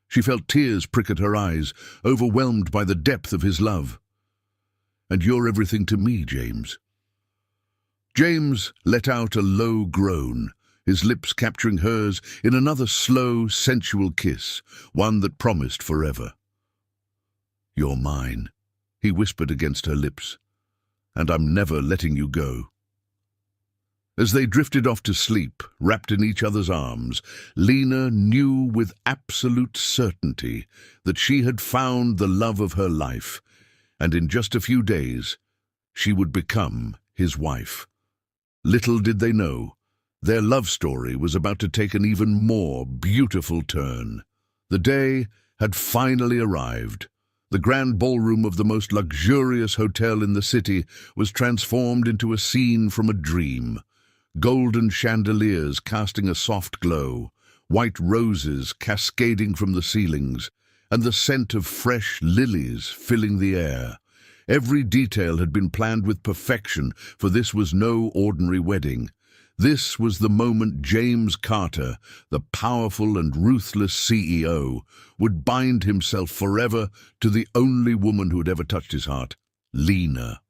She felt tears prick at her eyes, overwhelmed by the depth of his love. "And you're everything to me, James." James let out a low groan, his lips capturing hers in another slow, sensual kiss, one that promised forever. "You're mine," he whispered against her lips, "and I'm never letting you go." As they drifted off to sleep, wrapped in each other's arms, Lena knew with absolute certainty that she had found the love of her life, and in just a few days she would become his wife. Little did they know, their love story was about to take an even more beautiful turn. The day had finally arrived. The grand ballroom of the most luxurious hotel in the city was transformed into a scene from a dream. Golden chandeliers casting a soft glow, white roses cascading from the ceilings, and the scent of fresh lilies filling the air. Every detail had been planned with perfection, for this was no ordinary wedding. This was the moment James Carter, the powerful and ruthless CEO, would bind himself forever to the only woman who had ever touched his heart, Lena.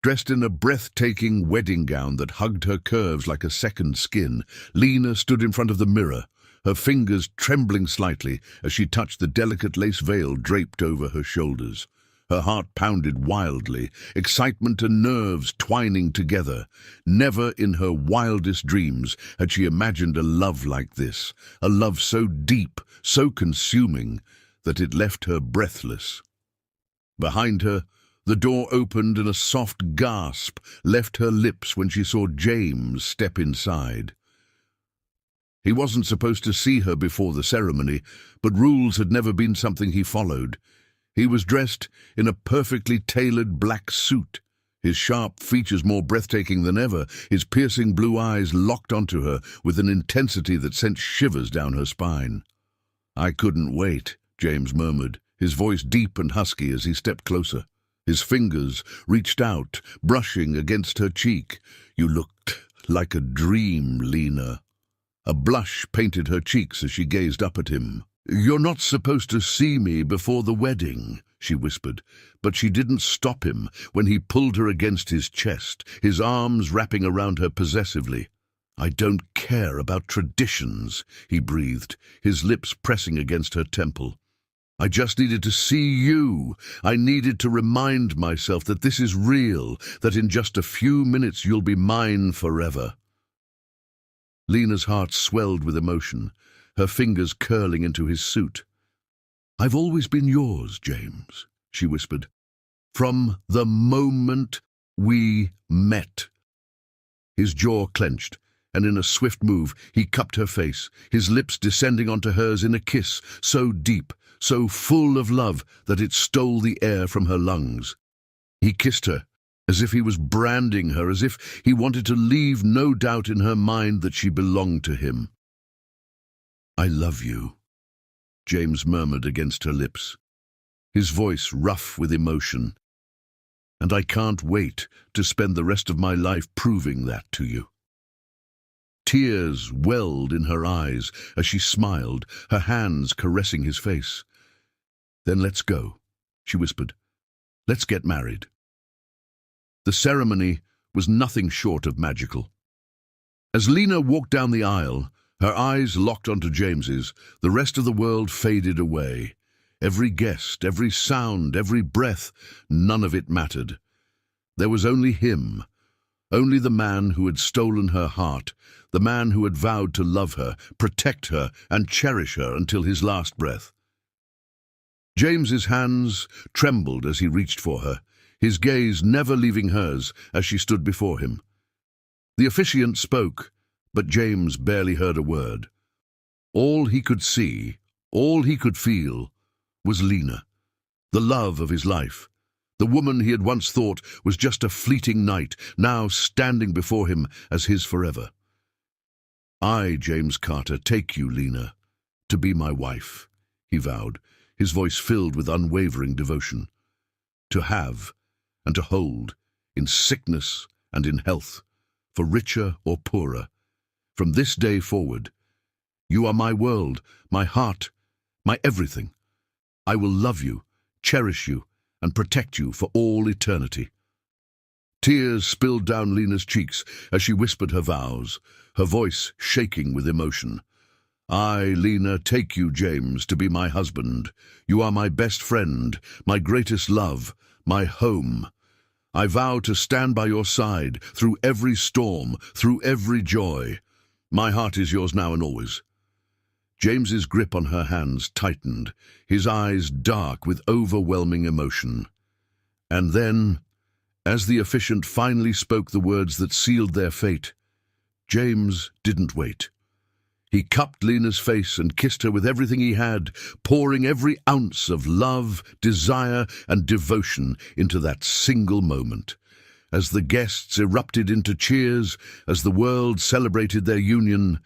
Dressed in a breathtaking wedding gown that hugged her curves like a second skin, Lena stood in front of the mirror, her fingers trembling slightly as she touched the delicate lace veil draped over her shoulders. Her heart pounded wildly, excitement and nerves twining together. Never in her wildest dreams had she imagined a love like this, a love so deep, so consuming, that it left her breathless. Behind her, the door opened and a soft gasp left her lips when she saw James step inside. He wasn't supposed to see her before the ceremony, but rules had never been something he followed. He was dressed in a perfectly tailored black suit, his sharp features more breathtaking than ever, his piercing blue eyes locked onto her with an intensity that sent shivers down her spine. "I couldn't wait," James murmured, his voice deep and husky as he stepped closer. His fingers reached out, brushing against her cheek. "You looked like a dream, Lena." A blush painted her cheeks as she gazed up at him. "You're not supposed to see me before the wedding," she whispered, but she didn't stop him when he pulled her against his chest, his arms wrapping around her possessively. "I don't care about traditions," he breathed, his lips pressing against her temple. "I just needed to see you. I needed to remind myself that this is real, that in just a few minutes you'll be mine forever." Lena's heart swelled with emotion, her fingers curling into his suit. "I've always been yours, James," she whispered, "from the moment we met." His jaw clenched, and in a swift move he cupped her face, his lips descending onto hers in a kiss so deep, so full of love that it stole the air from her lungs. He kissed her, as if he was branding her, as if he wanted to leave no doubt in her mind that she belonged to him. "I love you," James murmured against her lips, his voice rough with emotion. "And I can't wait to spend the rest of my life proving that to you." Tears welled in her eyes as she smiled, her hands caressing his face. "Then let's go," she whispered. "Let's get married." The ceremony was nothing short of magical. As Lena walked down the aisle, her eyes locked onto James's, the rest of the world faded away. Every guest, every sound, every breath, none of it mattered. There was only him, only the man who had stolen her heart, the man who had vowed to love her, protect her, and cherish her until his last breath. James's hands trembled as he reached for her, his gaze never leaving hers as she stood before him. The officiant spoke, but James barely heard a word. All he could see, all he could feel, was Lena, the love of his life. The woman he had once thought was just a fleeting night, now standing before him as his forever. "I, James Carter, take you, Lena, to be my wife," he vowed, his voice filled with unwavering devotion. "To have and to hold, in sickness and in health, for richer or poorer. From this day forward, you are my world, my heart, my everything. I will love you, cherish you, and protect you for all eternity." Tears spilled down Lena's cheeks as she whispered her vows, her voice shaking with emotion. "I, Lena, take you, James, to be my husband. You are my best friend, my greatest love, my home. I vow to stand by your side through every storm, through every joy. My heart is yours now and always." James's grip on her hands tightened, his eyes dark with overwhelming emotion. And then, as the officiant finally spoke the words that sealed their fate, James didn't wait. He cupped Lena's face and kissed her with everything he had, pouring every ounce of love, desire, and devotion into that single moment. As the guests erupted into cheers, as the world celebrated their union,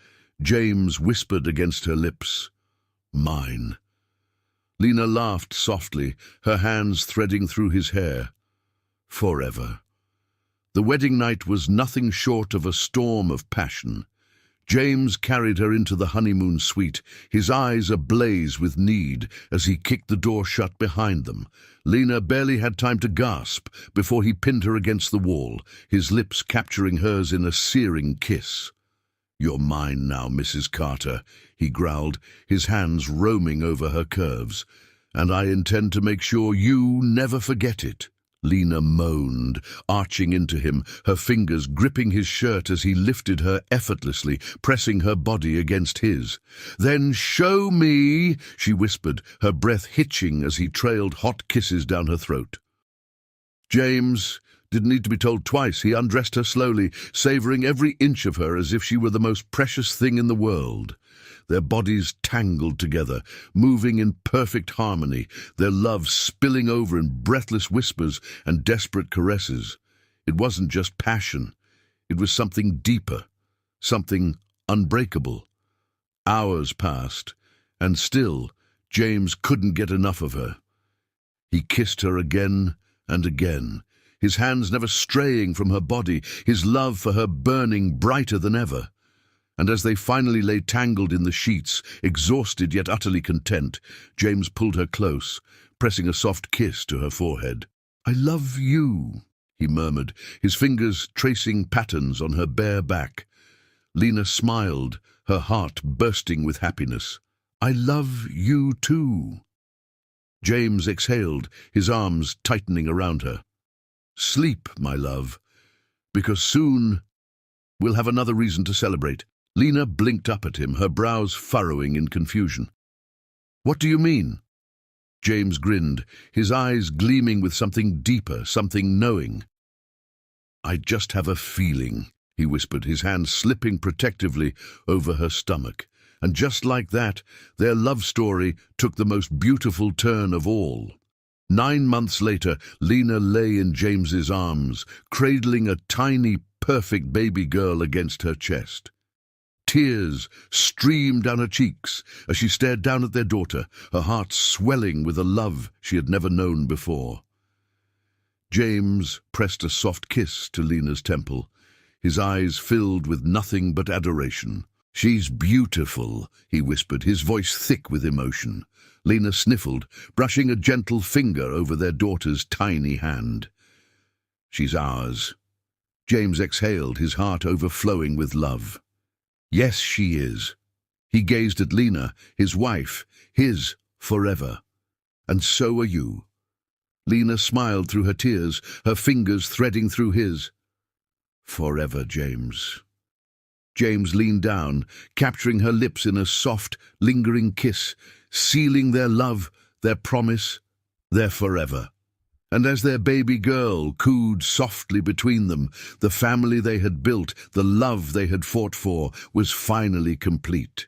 James whispered against her lips, "Mine." Lena laughed softly, her hands threading through his hair. "Forever." The wedding night was nothing short of a storm of passion. James carried her into the honeymoon suite, his eyes ablaze with need as he kicked the door shut behind them. Lena barely had time to gasp before he pinned her against the wall, his lips capturing hers in a searing kiss. "You're mine now, Mrs. Carter," he growled, his hands roaming over her curves. "And I intend to make sure you never forget it." Lena moaned, arching into him, her fingers gripping his shirt as he lifted her effortlessly, pressing her body against his. "Then show me," she whispered, her breath hitching as he trailed hot kisses down her throat. James didn't need to be told twice. He undressed her slowly, savoring every inch of her as if she were the most precious thing in the world. Their bodies tangled together, moving in perfect harmony, their love spilling over in breathless whispers and desperate caresses. It wasn't just passion. It was something deeper, something unbreakable. Hours passed, and still James couldn't get enough of her. He kissed her again and again, his hands never straying from her body, his love for her burning brighter than ever. And as they finally lay tangled in the sheets, exhausted yet utterly content, James pulled her close, pressing a soft kiss to her forehead. "I love you," he murmured, his fingers tracing patterns on her bare back. Lena smiled, her heart bursting with happiness. "I love you too." James exhaled, his arms tightening around her. "Sleep, my love, because soon we'll have another reason to celebrate." Lena blinked up at him, her brows furrowing in confusion. "What do you mean?" James grinned, his eyes gleaming with something deeper, something knowing. "I just have a feeling," he whispered, his hand slipping protectively over her stomach. And just like that, their love story took the most beautiful turn of all. 9 months later, Lena lay in James's arms, cradling a tiny, perfect baby girl against her chest. Tears streamed down her cheeks as she stared down at their daughter, her heart swelling with a love she had never known before. James pressed a soft kiss to Lena's temple, his eyes filled with nothing but adoration. "She's beautiful," he whispered, his voice thick with emotion. Lena sniffled, brushing a gentle finger over their daughter's tiny hand. "She's ours." James exhaled, his heart overflowing with love. "Yes, she is." He gazed at Lena, his wife, his forever. "And so are you." Lena smiled through her tears, her fingers threading through his. "Forever, James." James leaned down, capturing her lips in a soft, lingering kiss, sealing their love, their promise, their forever. And as their baby girl cooed softly between them, the family they had built, the love they had fought for, was finally complete.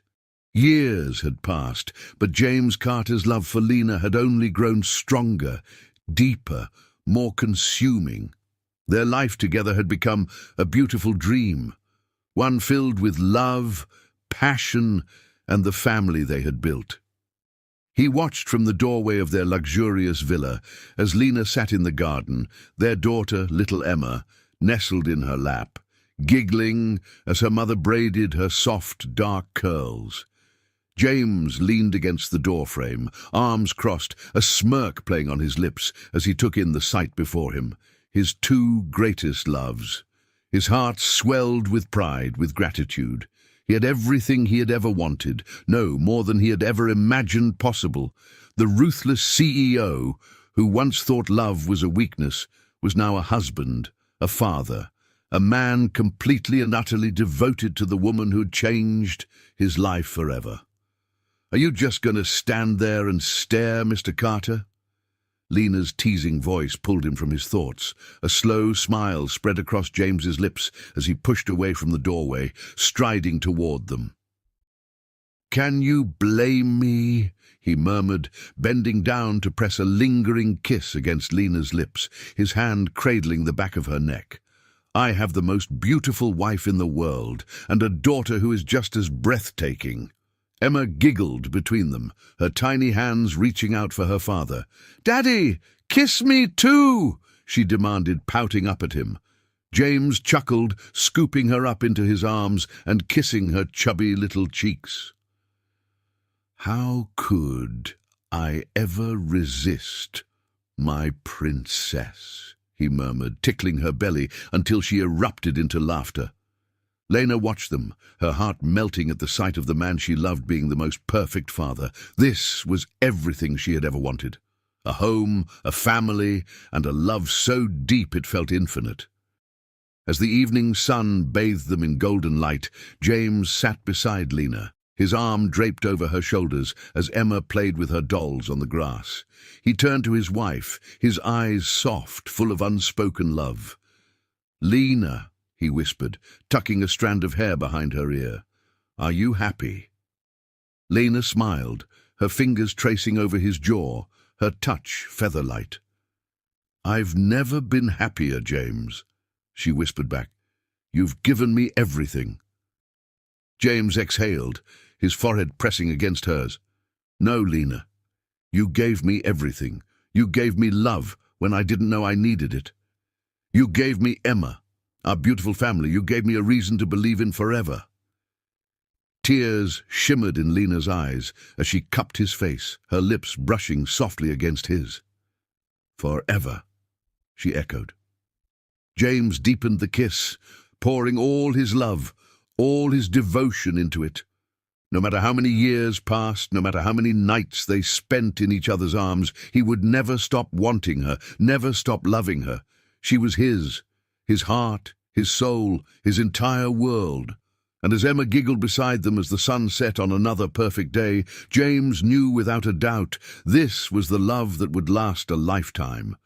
Years had passed, but James Carter's love for Lena had only grown stronger, deeper, more consuming. Their life together had become a beautiful dream, one filled with love, passion, and the family they had built. He watched from the doorway of their luxurious villa as Lena sat in the garden, their daughter, little Emma, nestled in her lap, giggling as her mother braided her soft, dark curls. James leaned against the doorframe, arms crossed, a smirk playing on his lips as he took in the sight before him, his two greatest loves. His heart swelled with pride, with gratitude. He had everything he had ever wanted, no, more than he had ever imagined possible. The ruthless CEO, who once thought love was a weakness, was now a husband, a father, a man completely and utterly devoted to the woman who'd changed his life forever. "Are you just going to stand there and stare, Mr. Carter?" Lena's teasing voice pulled him from his thoughts. A slow smile spread across James's lips as he pushed away from the doorway, striding toward them. "Can you blame me?" he murmured, bending down to press a lingering kiss against Lena's lips, his hand cradling the back of her neck. "I have the most beautiful wife in the world, and a daughter who is just as breathtaking." Emma giggled between them, her tiny hands reaching out for her father. "Daddy, kiss me too!" she demanded, pouting up at him. James chuckled, scooping her up into his arms and kissing her chubby little cheeks. "How could I ever resist, my princess?" he murmured, tickling her belly until she erupted into laughter. Lena watched them, her heart melting at the sight of the man she loved being the most perfect father. This was everything she had ever wanted. A home, a family, and a love so deep it felt infinite. As the evening sun bathed them in golden light, James sat beside Lena, his arm draped over her shoulders as Emma played with her dolls on the grass. He turned to his wife, his eyes soft, full of unspoken love. "Lena," he whispered, tucking a strand of hair behind her ear, "are you happy?" Lena smiled, her fingers tracing over his jaw, her touch feather-light. "I've never been happier, James," she whispered back. "You've given me everything." James exhaled, his forehead pressing against hers. "No, Lena. You gave me everything. You gave me love when I didn't know I needed it. You gave me Emma, our beautiful family. You gave me a reason to believe in forever." Tears shimmered in Lena's eyes as she cupped his face, her lips brushing softly against his. "Forever," she echoed. James deepened the kiss, pouring all his love, all his devotion into it. No matter how many years passed, no matter how many nights they spent in each other's arms, he would never stop wanting her, never stop loving her. She was his heart, his soul, his entire world. And as Emma giggled beside them as the sun set on another perfect day, James knew without a doubt this was the love that would last a lifetime.